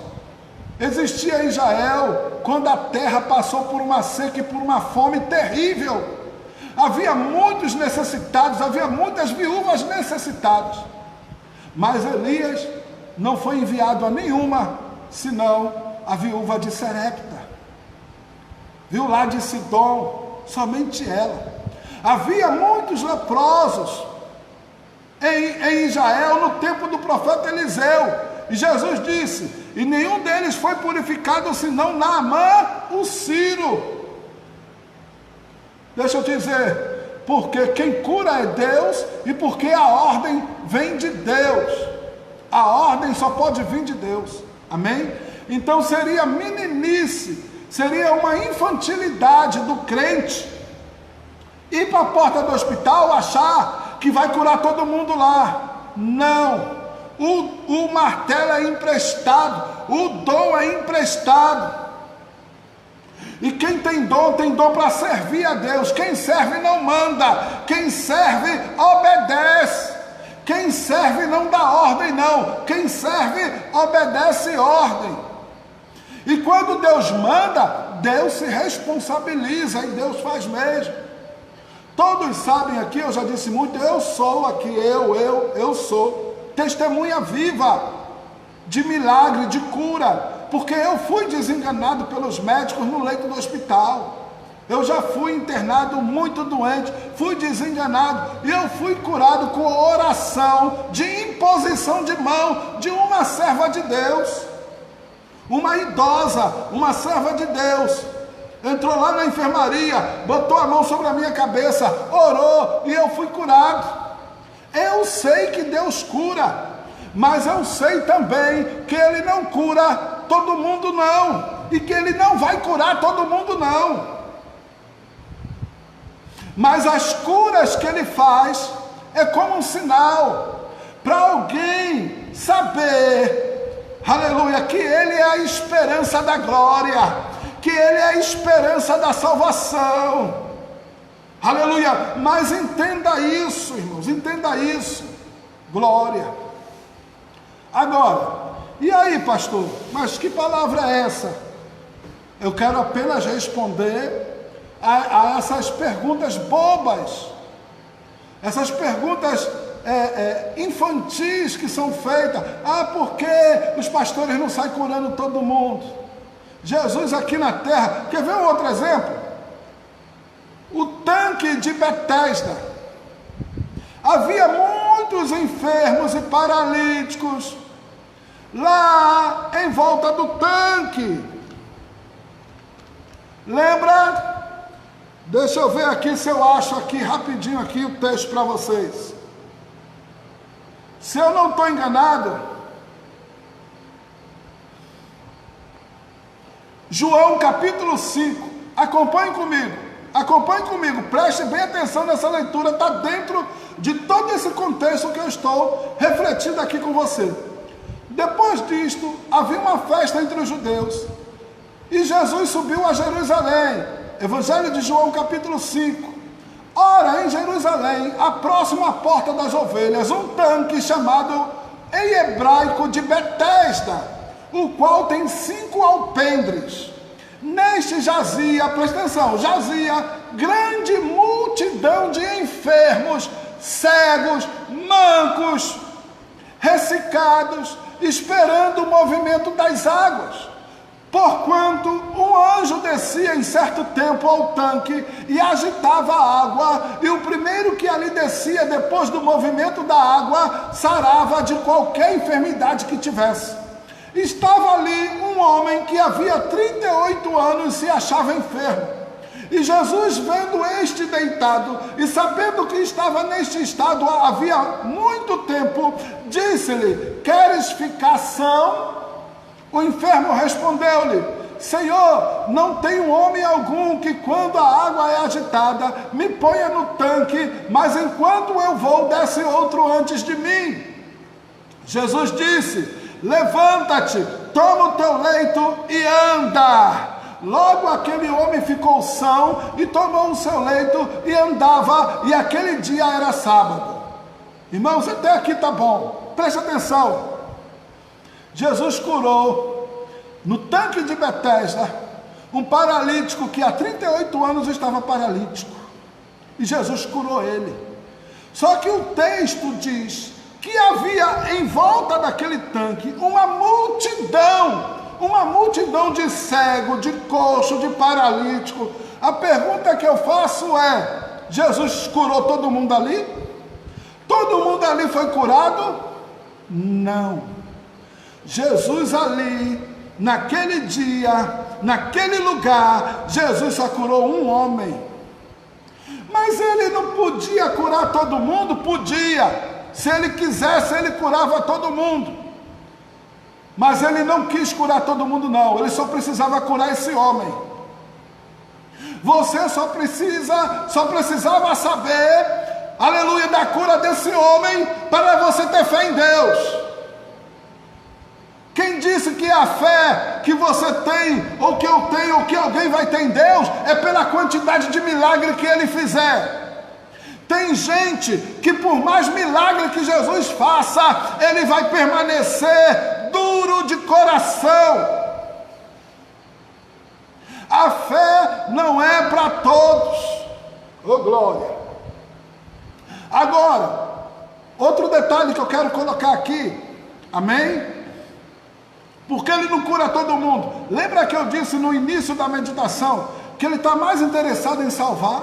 existia em Israel quando a terra passou por uma seca e por uma fome terrível. Havia muitos necessitados, havia muitas viúvas necessitadas. Mas Elias não foi enviado a nenhuma, senão a viúva de Serepta. Viu lá de Sidom, somente ela. Havia muitos leprosos em Israel no tempo do profeta Eliseu. E Jesus disse, e nenhum deles foi purificado senão Naamã, o sírio. Deixa eu te dizer, porque quem cura é Deus e porque a ordem vem de Deus. A ordem só pode vir de Deus. Amém? Então seria meninice, seria uma infantilidade do crente ir para a porta do hospital achar que vai curar todo mundo lá. Não. O martelo é emprestado, o dom é emprestado. E quem tem dom para servir a Deus. Quem serve não manda, quem serve obedece. Quem serve não dá ordem não, quem serve obedece ordem. E quando Deus manda, Deus se responsabiliza e Deus faz mesmo. Todos sabem aqui, eu já disse muito, eu sou aqui, eu sou testemunha viva de milagre, de cura, porque eu fui desenganado pelos médicos no leito do hospital. Eu já fui internado muito doente, fui desenganado e eu fui curado com oração de imposição de mão de uma serva de Deus. Uma idosa, uma serva de Deus, entrou lá na enfermaria, botou a mão sobre a minha cabeça, orou e eu fui curado. Eu sei que Deus cura, mas eu sei também que Ele não cura todo mundo não, e que Ele não vai curar todo mundo não. Mas as curas que Ele faz é como um sinal para alguém saber, aleluia, que Ele é a esperança da glória, que Ele é a esperança da salvação, aleluia. Mas entenda isso, irmãos, entenda isso, glória. Agora, e aí, pastor, mas que palavra é essa? Eu quero apenas responder a essas perguntas bobas, essas perguntas infantis que são feitas. Por que os pastores não saem curando todo mundo? Jesus aqui na terra, quer ver um outro exemplo? O tanque de Betesda. Havia muitos enfermos e paralíticos lá em volta do tanque. Lembra? Deixa eu ver aqui se eu acho aqui rapidinho aqui o texto para vocês. Se eu não estou enganado, João capítulo 5, acompanhe comigo, preste bem atenção nessa leitura, está dentro de todo esse contexto que eu estou refletindo aqui com você. Depois disto, havia uma festa entre os judeus, e Jesus subiu a Jerusalém. Evangelho de João capítulo 5. Ora, em Jerusalém, à próxima porta das ovelhas, um tanque chamado em hebraico de Betesda, o qual tem 5 alpendres. Neste jazia, presta atenção, jazia grande multidão de enfermos, cegos, mancos, ressecados, esperando o movimento das águas. Porquanto um anjo descia em certo tempo ao tanque e agitava a água, e o primeiro que ali descia depois do movimento da água, sarava de qualquer enfermidade que tivesse. Estava ali um homem que havia 38 anos se achava enfermo. E Jesus, vendo este deitado e sabendo que estava neste estado havia muito tempo, disse-lhe: queres ficar são? O enfermo respondeu-lhe: Senhor, não tenho homem algum que, quando a água é agitada, me ponha no tanque, mas enquanto eu vou, desce outro antes de mim. Jesus disse: levanta-te, toma o teu leito e anda. Logo aquele homem ficou são e tomou o seu leito e andava, e aquele dia era sábado. Irmãos, até aqui está bom, preste atenção. Jesus curou no tanque de Betesda um paralítico que há 38 anos estava paralítico, e Jesus curou ele. Só que o texto diz que havia em volta daquele tanque uma multidão de cego, de coxo, de paralítico. A pergunta que eu faço é: Jesus curou todo mundo ali? Todo mundo ali foi curado? Não. Jesus ali, naquele dia, naquele lugar, Jesus só curou um homem. Mas ele não podia curar todo mundo? Podia. Se ele quisesse, ele curava todo mundo. Mas ele não quis curar todo mundo não, ele só precisava curar esse homem. Você só precisava saber, aleluia, da cura desse homem, para você ter fé em Deus. Quem disse que a fé que você tem, ou que eu tenho, ou que alguém vai ter em Deus, é pela quantidade de milagre que ele fizer? Tem gente que por mais milagre que Jesus faça, ele vai permanecer duro de coração. A fé não é para todos. Oh glória! Agora, outro detalhe que eu quero colocar aqui, amém? Porque ele não cura todo mundo. Lembra que eu disse no início da meditação que ele está mais interessado em salvar?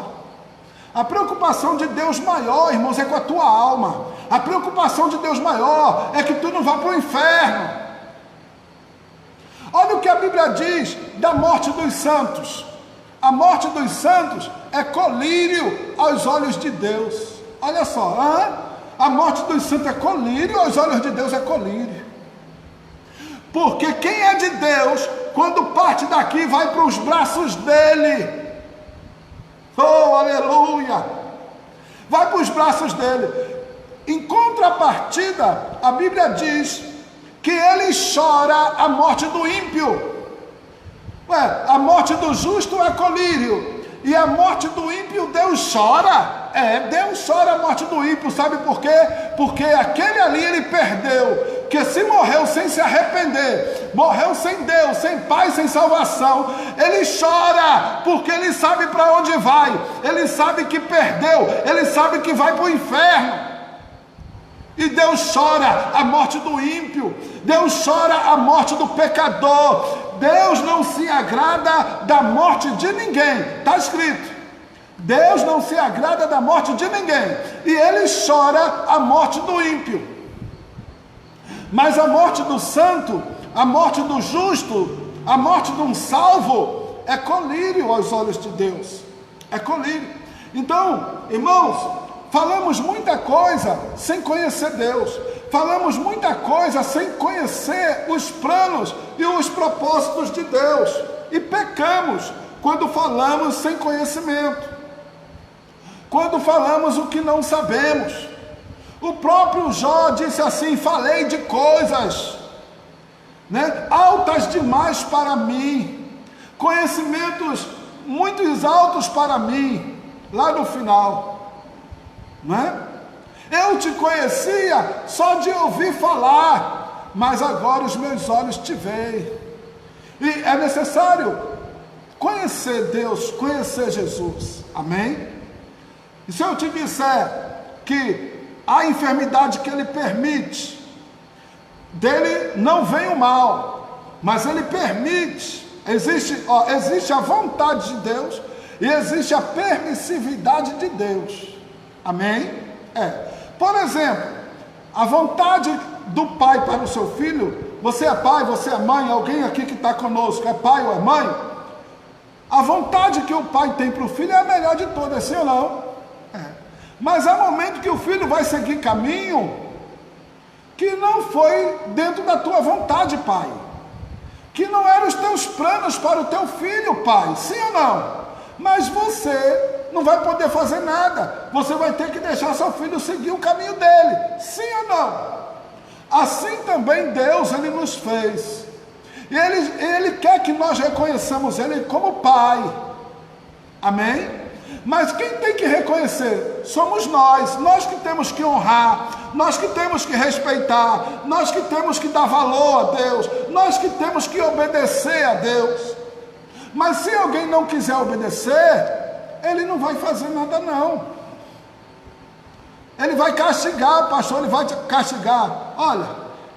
A preocupação de Deus maior, irmãos, é com a tua alma. A preocupação de Deus maior é que tu não vá para o inferno. Olha o que a Bíblia diz da morte dos santos. A morte dos santos é colírio aos olhos de Deus. Olha só, a morte dos santos é colírio, aos olhos de Deus é colírio. Porque quem é de Deus, quando parte daqui, vai para os braços dele. Oh, aleluia! Vai para os braços dele. Em contrapartida, a Bíblia diz que ele chora a morte do ímpio. A morte do justo é colírio, e a morte do ímpio Deus chora. Deus chora a morte do ímpio, sabe por quê? Porque aquele ali ele perdeu, que se morreu sem se arrepender, morreu sem Deus, sem paz, sem salvação, ele chora, porque ele sabe para onde vai, ele sabe que perdeu, ele sabe que vai para o inferno. E Deus chora a morte do ímpio, Deus chora a morte do pecador. Deus não se agrada da morte de ninguém, está escrito. Deus não se agrada da morte de ninguém, e ele chora a morte do ímpio. Mas a morte do santo, a morte do justo, a morte de um salvo, é colírio aos olhos de Deus, é colírio. Então, irmãos, falamos muita coisa sem conhecer Deus, falamos muita coisa sem conhecer os planos e os propósitos de Deus, e pecamos quando falamos sem conhecimento, quando falamos o que não sabemos. O próprio Jó disse assim: falei de coisas, altas demais para mim, conhecimentos muito altos para mim, lá no final, eu te conhecia só de ouvir falar, mas agora os meus olhos te veem. E é necessário conhecer Deus, conhecer Jesus, amém? E se eu te disser que a enfermidade que ele permite, dele não vem o mal, mas ele permite, existe a vontade de Deus e existe a permissividade de Deus, amém? Por exemplo, a vontade do pai para o seu filho, você é pai, você é mãe, alguém aqui que está conosco é pai ou é mãe, a vontade que o pai tem para o filho é a melhor de todas, sim ou não? Mas há momento que o filho vai seguir caminho que não foi dentro da tua vontade, pai, que não eram os teus planos para o teu filho, pai, sim ou não? Mas você não vai poder fazer nada, você vai ter que deixar seu filho seguir o caminho dele, sim ou não? Assim também Deus, ele nos fez, e ele quer que nós reconheçamos ele como pai, amém? Mas quem tem que reconhecer somos nós que temos que honrar, nós que temos que respeitar, nós que temos que dar valor a Deus, nós que temos que obedecer a Deus. Mas se alguém não quiser obedecer, ele não vai fazer nada não. Ele vai castigar, pastor, ele vai castigar. Olha,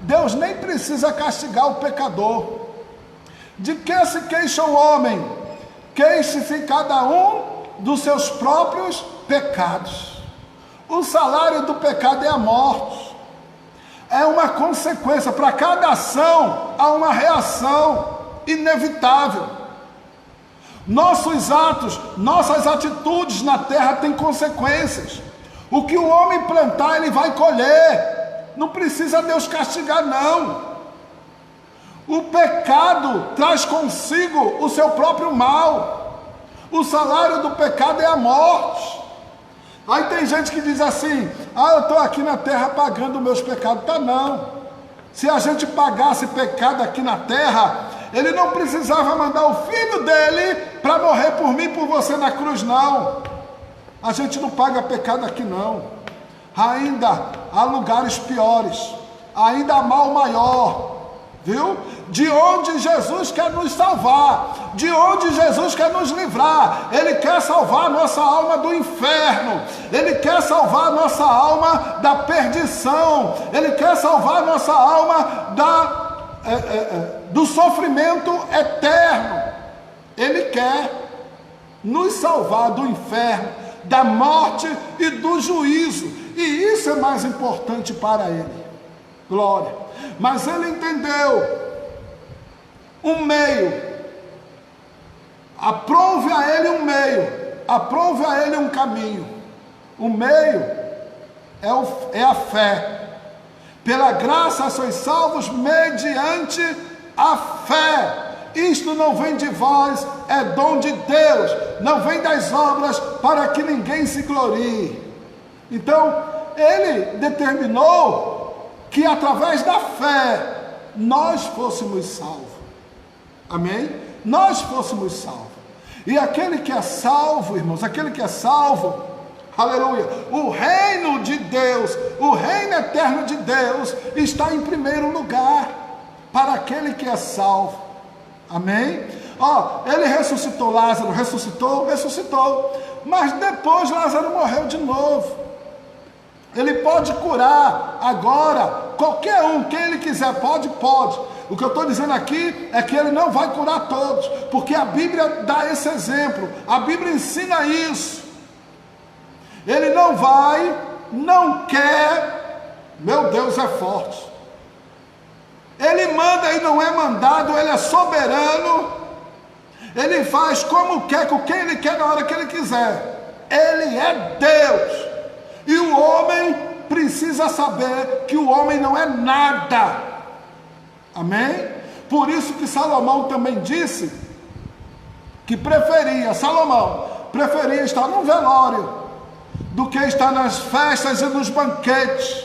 Deus nem precisa castigar o pecador. De que se queixa o homem? Queixe-se cada um dos seus próprios pecados. O salário do pecado é a morte. É uma consequência. Para cada ação há uma reação inevitável. Nossos atos, nossas atitudes na terra têm consequências. O que o homem plantar, ele vai colher. Não precisa Deus castigar, não. O pecado traz consigo o seu próprio mal. O salário do pecado é a morte. Aí tem gente que diz assim: eu estou aqui na terra pagando meus pecados. Tá não. Se a gente pagasse pecado aqui na terra, ele não precisava mandar o filho dele para morrer por mim e por você na cruz, não. A gente não paga pecado aqui não. Ainda há lugares piores, ainda há mal maior, viu? De onde Jesus quer nos salvar, de onde Jesus quer nos livrar. Ele quer salvar a nossa alma do inferno, Ele quer salvar a nossa alma da perdição, Ele quer salvar a nossa alma do sofrimento eterno. Ele quer nos salvar do inferno, da morte e do juízo, e isso é mais importante para Ele. Glória. Mas Ele entendeu um meio. Aprove a ele um meio, aprove a ele um caminho. O meio é a fé. Pela graça sois salvos mediante a fé. Isto não vem de vós, é dom de Deus, não vem das obras, para que ninguém se glorie. Então, ele determinou que através da fé nós fôssemos salvos. Amém? Nós fôssemos salvos. E aquele que é salvo, irmãos, aquele que é salvo, aleluia, o reino de Deus, o reino eterno de Deus está em primeiro lugar para aquele que é salvo. Amém? Ele ressuscitou Lázaro, ressuscitou, mas depois Lázaro morreu de novo. Ele pode curar agora qualquer um, quem ele quiser, pode. O que eu estou dizendo aqui é que ele não vai curar todos, porque a Bíblia dá esse exemplo, a Bíblia ensina isso. Ele não vai, não quer, meu Deus é forte. Ele manda e não é mandado, ele é soberano, ele faz como quer, com quem ele quer, na hora que ele quiser. Ele é Deus, e o homem precisa saber que o homem não é nada. Amém? Por isso que Salomão também disse que Salomão preferia estar no velório do que estar nas festas e nos banquetes.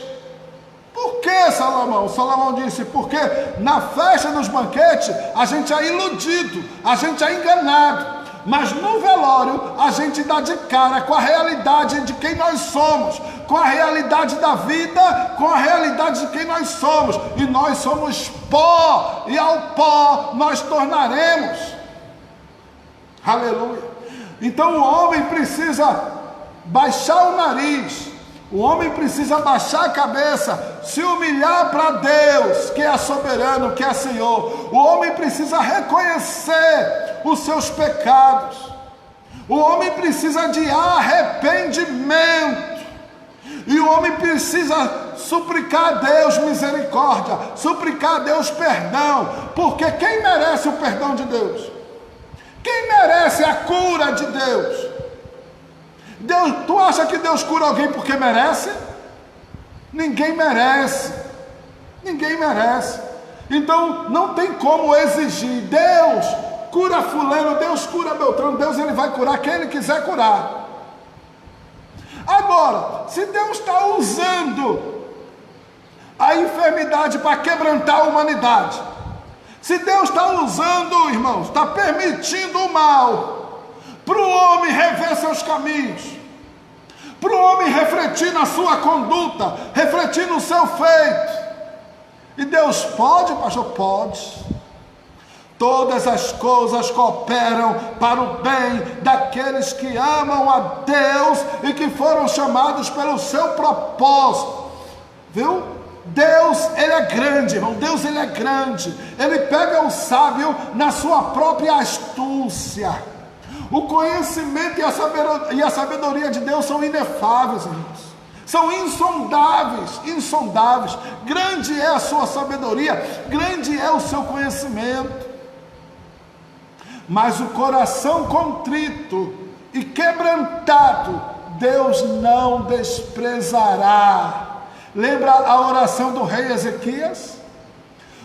Por que, Salomão? Salomão disse, porque na festa e nos banquetes a gente é iludido, a gente é enganado, mas no velório a gente dá de cara com a realidade de quem nós somos, com a realidade da vida, com a realidade de quem nós somos, e nós somos pó, e ao pó nós tornaremos. Aleluia. Então o homem precisa baixar o nariz, o homem precisa baixar a cabeça, se humilhar para Deus, que é soberano, que é Senhor. O homem precisa reconhecer os seus pecados, o homem precisa de arrependimento, e o homem precisa suplicar a Deus misericórdia, suplicar a Deus perdão, porque quem merece o perdão de Deus? Quem merece a cura de Deus? Tu acha que Deus cura alguém porque merece? Ninguém merece. Ninguém merece. Então não tem como exigir. Deus cura fulano, Deus cura Beltrano, Deus ele vai curar quem ele quiser curar. Agora, se Deus está usando a enfermidade para quebrantar a humanidade, se Deus está usando, irmãos, está permitindo o mal para o homem rever seus caminhos, para o homem refletir na sua conduta, refletir no seu feito, e Deus pode, pastor? Pode. Todas as coisas cooperam para o bem daqueles que amam a Deus e que foram chamados pelo seu propósito. Viu? Deus, ele é grande, irmão. Deus, ele é grande. Ele pega o sábio na sua própria astúcia. O conhecimento e a sabedoria de Deus são inefáveis, irmãos. São insondáveis. Grande é a sua sabedoria, grande é o seu conhecimento. Mas o coração contrito e quebrantado, Deus não desprezará. Lembra a oração do rei Ezequias?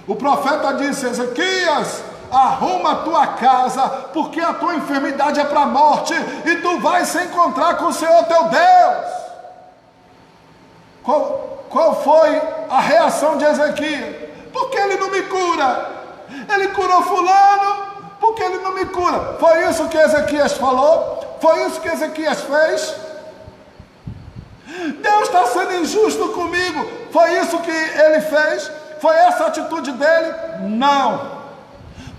O profeta disse: Ezequias, arruma a tua casa, porque a tua enfermidade é para a morte, e tu vais se encontrar com o Senhor teu Deus. Qual foi a reação de Ezequias? Porque ele não me cura? Ele curou fulano, porque ele não me cura? Foi isso que Ezequias falou? Foi isso que Ezequias fez? Deus está sendo injusto comigo? Foi isso que ele fez? Foi essa a atitude dele? Não.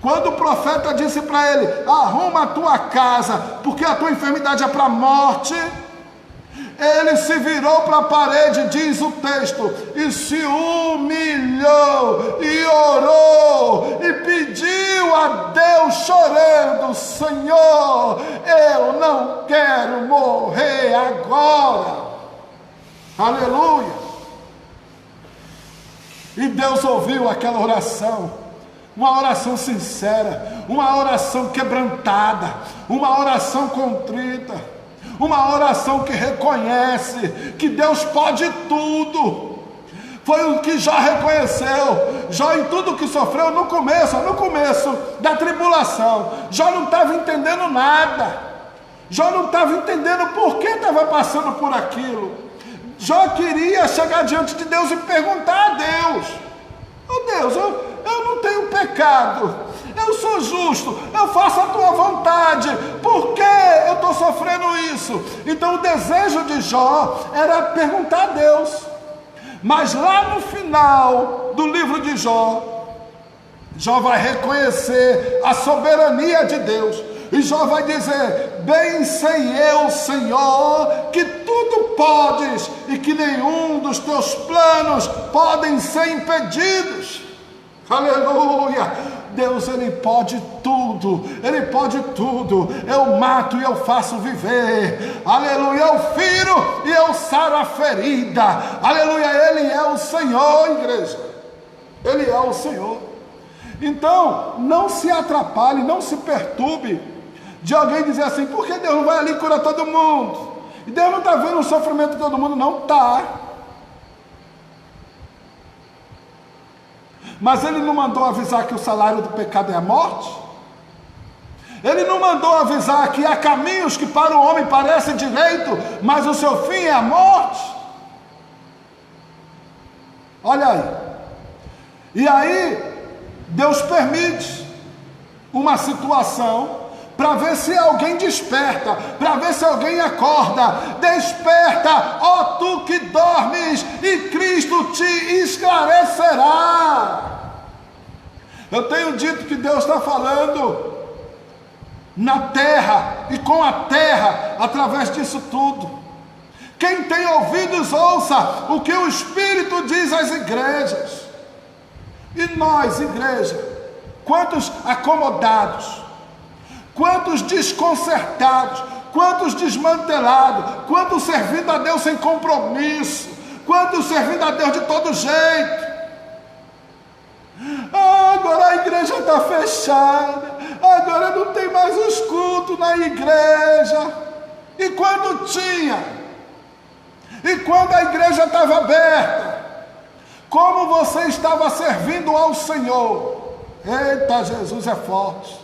Quando o profeta disse para ele: arruma a tua casa, porque a tua enfermidade é para a morte, ele se virou para a parede, diz o texto, e se humilhou, e orou, e pediu a Deus chorando: Senhor, eu não quero morrer agora. Aleluia. E Deus ouviu aquela oração. uma oração sincera, uma oração quebrantada, uma oração contrita, uma oração que reconhece que Deus pode tudo. Foi o que Jó reconheceu. Jó, em tudo que sofreu no começo da tribulação, Jó não estava entendendo nada. Jó não estava entendendo por que estava passando por aquilo. Jó queria chegar diante de Deus e perguntar a Deus: oh Deus, eu não tenho pecado, eu sou justo, eu faço a tua vontade, por que eu estou sofrendo isso? Então o desejo de Jó era perguntar a Deus. Mas lá no final do livro de Jó, Jó vai reconhecer a soberania de Deus. E Jó vai dizer: bem sei eu, Senhor, que tudo podes e que nenhum dos teus planos podem ser impedidos. Aleluia! Deus, Ele pode tudo, Ele pode tudo. Eu mato e eu faço viver. Aleluia! Eu firo e eu saro a ferida. Aleluia! Ele é o Senhor, igreja. Ele é o Senhor. Então, não se atrapalhe, não se perturbe de alguém dizer assim: por que Deus não vai ali e cura todo mundo? E Deus não está vendo o sofrimento de todo mundo? Não está. Mas Ele não mandou avisar que o salário do pecado é a morte? Ele não mandou avisar que há caminhos que para o homem parecem direito, mas o seu fim é a morte? Olha aí. E aí, Deus permite uma situação para ver se alguém desperta, para ver se alguém acorda. Desperta, ó tu que dormes, e Cristo te esclarecerá. Eu tenho dito que Deus está falando na terra e com a terra através disso tudo. Quem tem ouvidos, ouça o que o Espírito diz às igrejas. E nós, igreja, quantos acomodados, quantos desconcertados, quantos desmantelados, quantos servindo a Deus sem compromisso, quantos servindo a Deus de todo jeito. Agora a igreja está fechada, agora não tem mais os cultos na igreja. E quando tinha? E quando a igreja estava aberta? Como você estava servindo ao Senhor? Eita, Jesus é forte.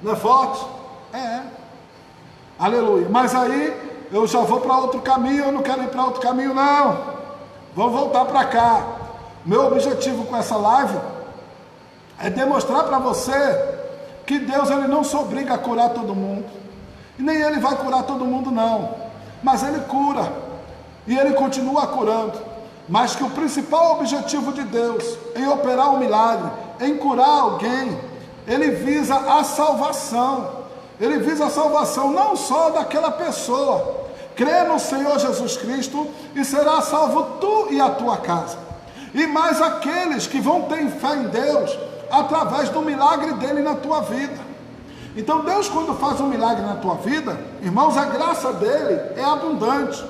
Não é forte? É. Aleluia. Mas aí eu já vou para outro caminho. Eu não quero ir para outro caminho, não. Vou voltar para cá. Meu objetivo com essa live é demonstrar para você que Deus, Ele não se obriga a curar todo mundo. E nem Ele vai curar todo mundo, não. Mas Ele cura. E Ele continua curando. Mas que o principal objetivo de Deus em operar um milagre, em curar alguém, Ele visa a salvação. Ele visa a salvação não só daquela pessoa. Crê no Senhor Jesus Cristo e será salvo tu e a tua casa. E mais aqueles que vão ter fé em Deus através do milagre dele na tua vida. Então Deus, quando faz um milagre na tua vida, irmãos, a graça dele é abundante.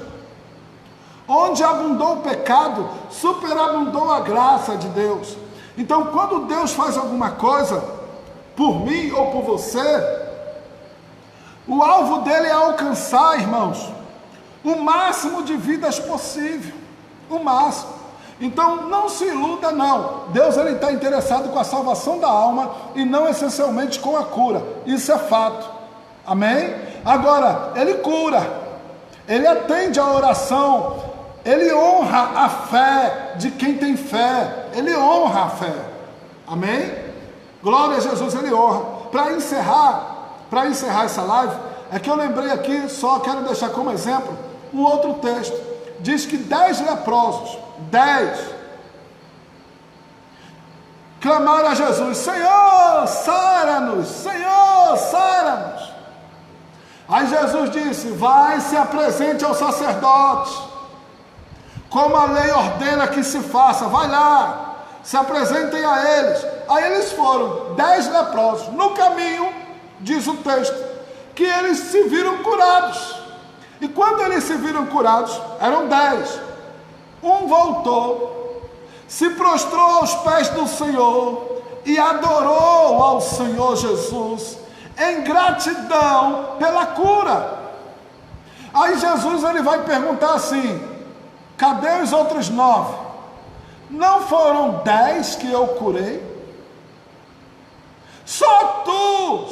Onde abundou o pecado, superabundou a graça de Deus. Então quando Deus faz alguma coisa por mim ou por você, o alvo dele é alcançar, irmãos, o máximo de vidas possível. O máximo. Então não se iluda, não. Deus, ele está interessado com a salvação da alma e não essencialmente com a cura. Isso é fato. Amém? Agora, ele cura, ele atende a oração, ele honra a fé de quem tem fé. Ele honra a fé. Amém? Glória a Jesus, ele honra. Para encerrar essa live, é que eu lembrei aqui, só quero deixar como exemplo um outro texto. Diz que 10 leprosos, 10, clamaram a Jesus: Senhor, sara-nos, Senhor, sara-nos. Aí Jesus disse: vai, se apresente ao sacerdote, como a lei ordena que se faça. Vai lá, se apresentem a eles. Aí eles foram, 10 leprosos. No caminho, diz o texto, que eles se viram curados. E quando eles se viram curados, eram 10. Um voltou, se prostrou aos pés do Senhor e adorou ao Senhor Jesus em gratidão pela cura. Aí Jesus ele vai perguntar assim: cadê os outros 9? Não foram 10 que eu curei? Só tu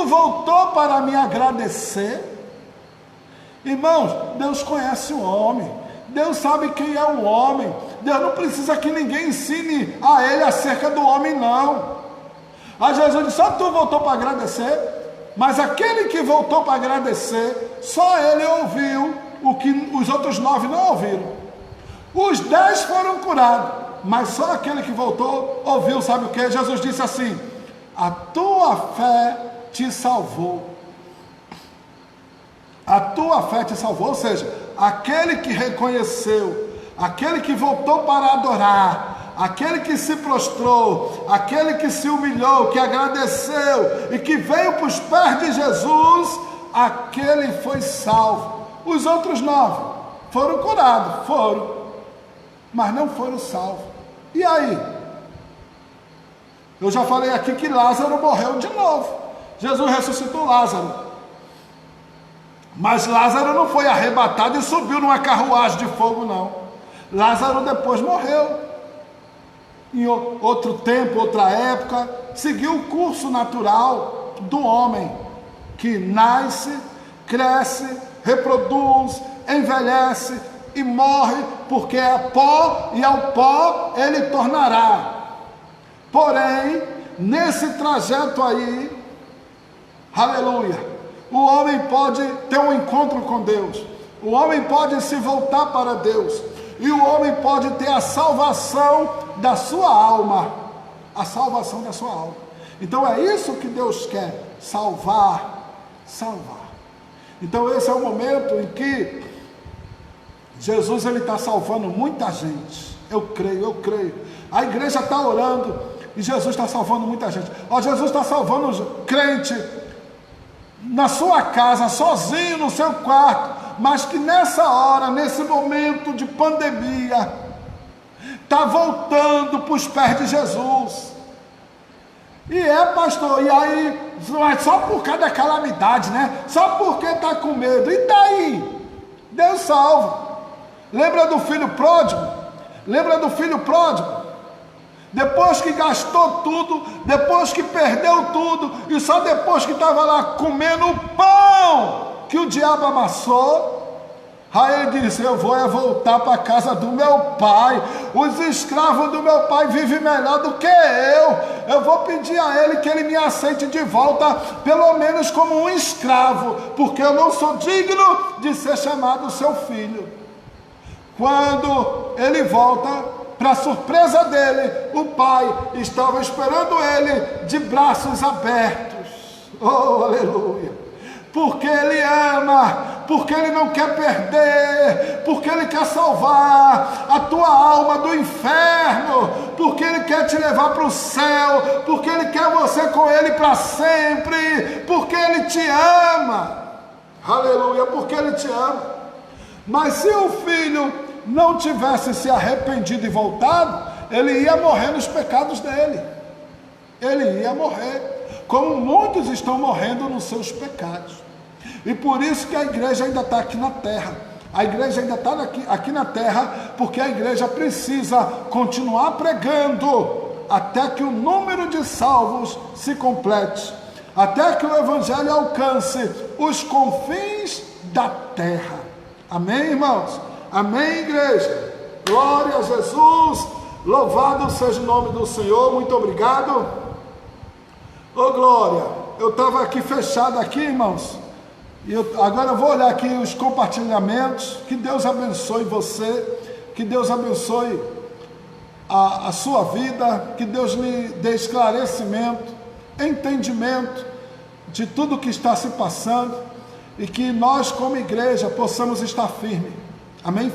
voltou para me agradecer? Irmãos, Deus conhece o homem, Deus sabe quem é o homem, Deus não precisa que ninguém ensine a ele acerca do homem, não. Aí Jesus disse: só tu voltou para agradecer? Mas aquele que voltou para agradecer, só ele ouviu o que os outros 9 não ouviram. Os 10 foram curados, mas só aquele que voltou ouviu, sabe o que? Jesus disse assim: a tua fé te salvou. A tua fé te salvou, ou seja, aquele que reconheceu, aquele que voltou para adorar, aquele que se prostrou, aquele que se humilhou, que agradeceu e que veio para os pés de Jesus, aquele foi salvo. Os outros 9 foram curados, mas não foram salvos. E aí? Eu já falei aqui que Lázaro morreu de novo. Jesus ressuscitou Lázaro, mas Lázaro não foi arrebatado e subiu numa carruagem de fogo, não. Lázaro depois morreu, em outro tempo, outra época, seguiu o curso natural do homem, que nasce, cresce, reproduz, envelhece e morre, porque é pó e ao pó ele tornará. Porém, nesse trajeto aí, aleluia, o homem pode ter um encontro com Deus, o homem pode se voltar para Deus, e o homem pode ter a salvação da sua alma, a salvação da sua alma. Então é isso que Deus quer, salvar. Então esse é o momento em que Jesus ele está salvando muita gente. Eu creio. A igreja está orando e Jesus está salvando muita gente. Jesus está salvando crente na sua casa, sozinho no seu quarto, mas que nessa hora, nesse momento de pandemia, está voltando para os pés de Jesus. E pastor, e aí, só por causa da calamidade, né? Só porque está com medo. E daí? Deus salva. Lembra do filho pródigo? Depois que gastou tudo, depois que perdeu tudo, e só depois que estava lá comendo o pão que o diabo amassou, aí ele disse: eu vou voltar para a casa do meu pai, os escravos do meu pai vivem melhor do que eu vou pedir a ele que ele me aceite de volta, pelo menos como um escravo, porque eu não sou digno de ser chamado seu filho. Quando ele volta, para surpresa dele, o pai estava esperando ele de braços abertos. Oh, aleluia! Porque ele ama, porque ele não quer perder, porque ele quer salvar a tua alma do inferno, porque ele quer te levar para o céu, porque ele quer você com ele para sempre, porque ele te ama. Aleluia! Porque ele te ama. Mas se o filho não tivesse se arrependido e voltado, ele ia morrer nos pecados dele. Ele ia morrer, como muitos estão morrendo nos seus pecados. E por isso que a igreja ainda está aqui na terra. A igreja ainda está aqui na terra, porque a igreja precisa continuar pregando até que o número de salvos se complete, até que o evangelho alcance os confins da terra. Amém, irmãos? Amém, igreja? Glória a Jesus, louvado seja o nome do Senhor. Muito obrigado. Ô glória, eu estava aqui fechado aqui, irmãos, e agora eu vou olhar aqui os compartilhamentos. Que Deus abençoe você, que Deus abençoe a sua vida, que Deus lhe dê esclarecimento, entendimento de tudo que está se passando, e que nós como igreja possamos estar firmes. Amém?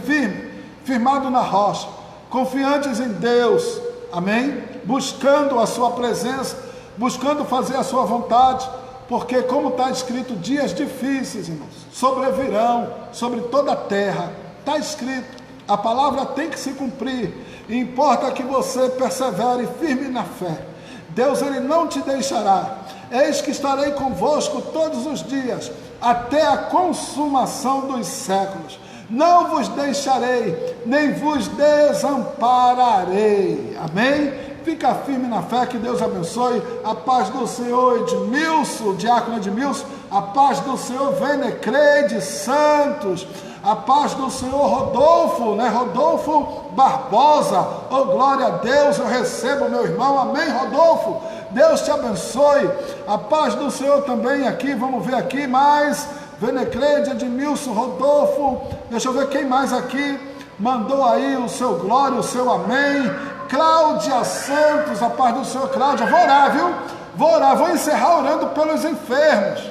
Firmado na rocha, confiantes em Deus, amém? Buscando a sua presença, buscando fazer a sua vontade, porque como está escrito, dias difíceis, irmãos, sobrevirão sobre toda a terra. Está escrito, A palavra tem que se cumprir. E importa que você persevere firme na fé. Deus, Ele não te deixará. Eis que estarei convosco todos os dias, até a consumação dos séculos. Não vos deixarei, nem vos desampararei. Amém? Fica firme na fé, que Deus abençoe. A paz do Senhor Edmilson, diácono Edmilson. A paz do Senhor Venecreide Santos. A paz do Senhor Rodolfo, né? Rodolfo Barbosa. Oh, glória a Deus, eu recebo meu irmão. Amém, Rodolfo? Deus te abençoe. A paz do Senhor também aqui, vamos ver aqui mais. Venecreide, Edmilson, Rodolfo. Deixa eu ver quem mais aqui mandou aí o seu glória, o seu amém. Cláudia Santos, a paz do Senhor, Cláudia. Vou orar, viu? Vou orar, vou encerrar orando pelos enfermos.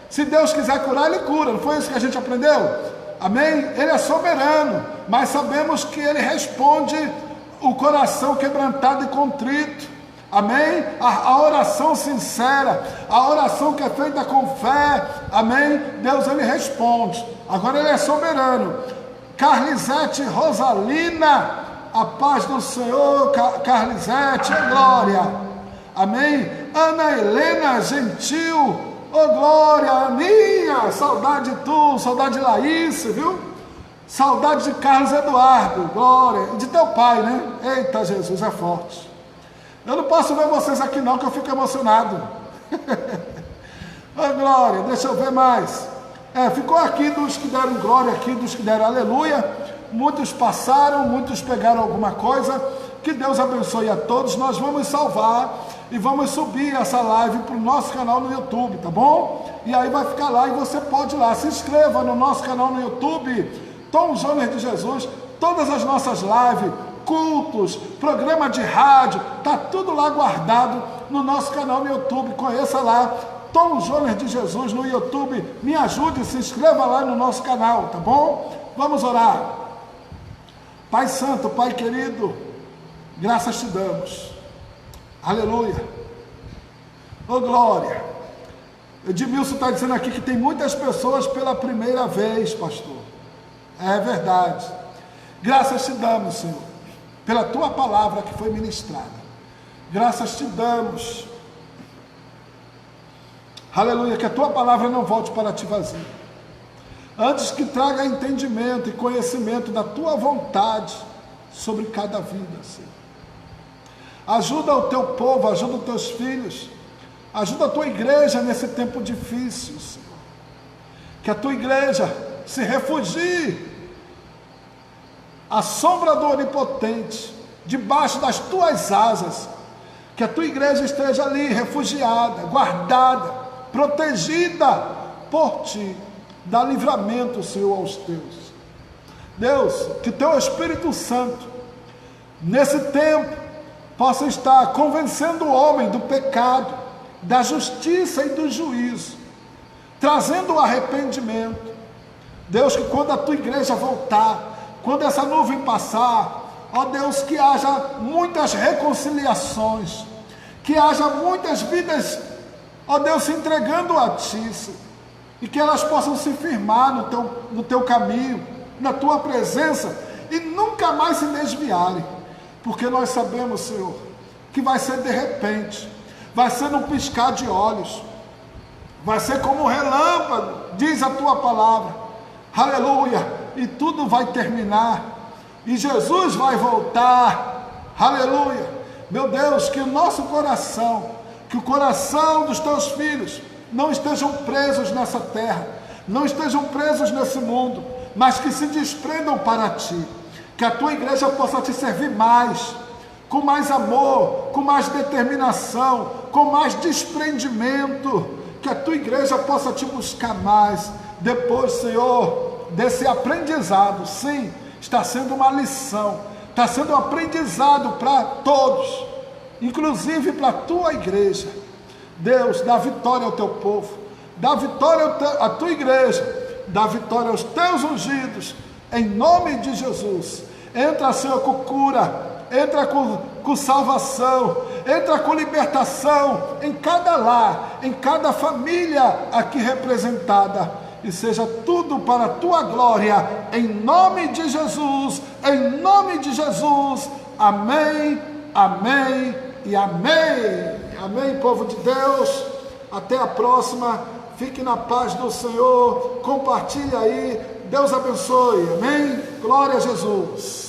Se Deus quiser curar, Ele cura. Não foi isso que a gente aprendeu? Amém? Ele é soberano, mas sabemos que Ele responde o coração quebrantado e contrito. Amém? A oração sincera, a oração que é feita com fé. Amém? Deus, Ele responde. Agora Ele é soberano. Carlisete Rosalina, a paz do Senhor, Carlisete, glória. Amém? Ana Helena Gentil, oh glória. Aninha, saudade de tu, saudade de Laís, viu? Saudade de Carlos Eduardo, glória. E de teu pai, né? Eita, Jesus é forte. Eu não posso ver vocês aqui não, que eu fico emocionado. Oh glória, deixa eu ver mais. Ficou aqui dos que deram glória, aqui dos que deram aleluia. Muitos passaram, muitos pegaram alguma coisa. Que Deus abençoe a todos. Nós vamos salvar e vamos subir essa live para o nosso canal no YouTube, tá bom? E aí vai ficar lá e você pode ir lá. Se inscreva no nosso canal no YouTube, Tom Jones de Jesus. Todas as nossas lives, cultos, programa de rádio, tá tudo lá guardado no nosso canal no YouTube. Conheça lá, Tom Jones de Jesus no YouTube. Me ajude, se inscreva lá no nosso canal, tá bom? Vamos orar. Pai Santo, Pai querido, graças te damos. Aleluia. Oh glória. Edmilson está dizendo aqui que tem muitas pessoas pela primeira vez, pastor. É verdade. Graças te damos, Senhor, pela tua palavra que foi ministrada. Graças te damos. Aleluia, que a tua palavra não volte para ti vazia. Antes que traga entendimento e conhecimento da tua vontade sobre cada vida, Senhor. Ajuda o teu povo, ajuda os teus filhos, ajuda a tua igreja nesse tempo difícil, Senhor. Que a tua igreja se refugie à sombra do Onipotente, debaixo das tuas asas. Que a tua igreja esteja ali, refugiada, guardada, protegida por ti. Dá livramento, Senhor, aos teus. Deus, que teu Espírito Santo, nesse tempo, possa estar convencendo o homem do pecado, da justiça e do juízo, trazendo o arrependimento. Deus, que quando a tua igreja voltar, quando essa nuvem passar, ó Deus, que haja muitas reconciliações, que haja muitas vidas, ó Deus, se entregando a ti, Senhor. E que elas possam se firmar no teu caminho, na tua presença, e nunca mais se desviarem, porque nós sabemos, Senhor, que vai ser de repente, vai ser num piscar de olhos, vai ser como um relâmpago, diz a tua palavra, aleluia, e tudo vai terminar, e Jesus vai voltar, aleluia. Meu Deus, que o nosso coração, que o coração dos teus filhos, não estejam presos nessa terra, não estejam presos nesse mundo, mas que se desprendam para ti, que a tua igreja possa te servir mais, com mais amor, com mais determinação, com mais desprendimento, que a tua igreja possa te buscar mais, depois, Senhor, desse aprendizado. Sim, está sendo uma lição, está sendo um aprendizado para todos, inclusive para a tua igreja. Deus, dá vitória ao teu povo, dá vitória à tua igreja, dá vitória aos teus ungidos, em nome de Jesus. Entra, Senhor, com cura, entra com salvação, entra com libertação em cada lar, em cada família aqui representada, e seja tudo para a tua glória, em nome de Jesus, em nome de Jesus. Amém, amém e amém. Amém, povo de Deus. Até a próxima. Fique na paz do Senhor. Compartilhe aí. Deus abençoe. Amém. Glória a Jesus.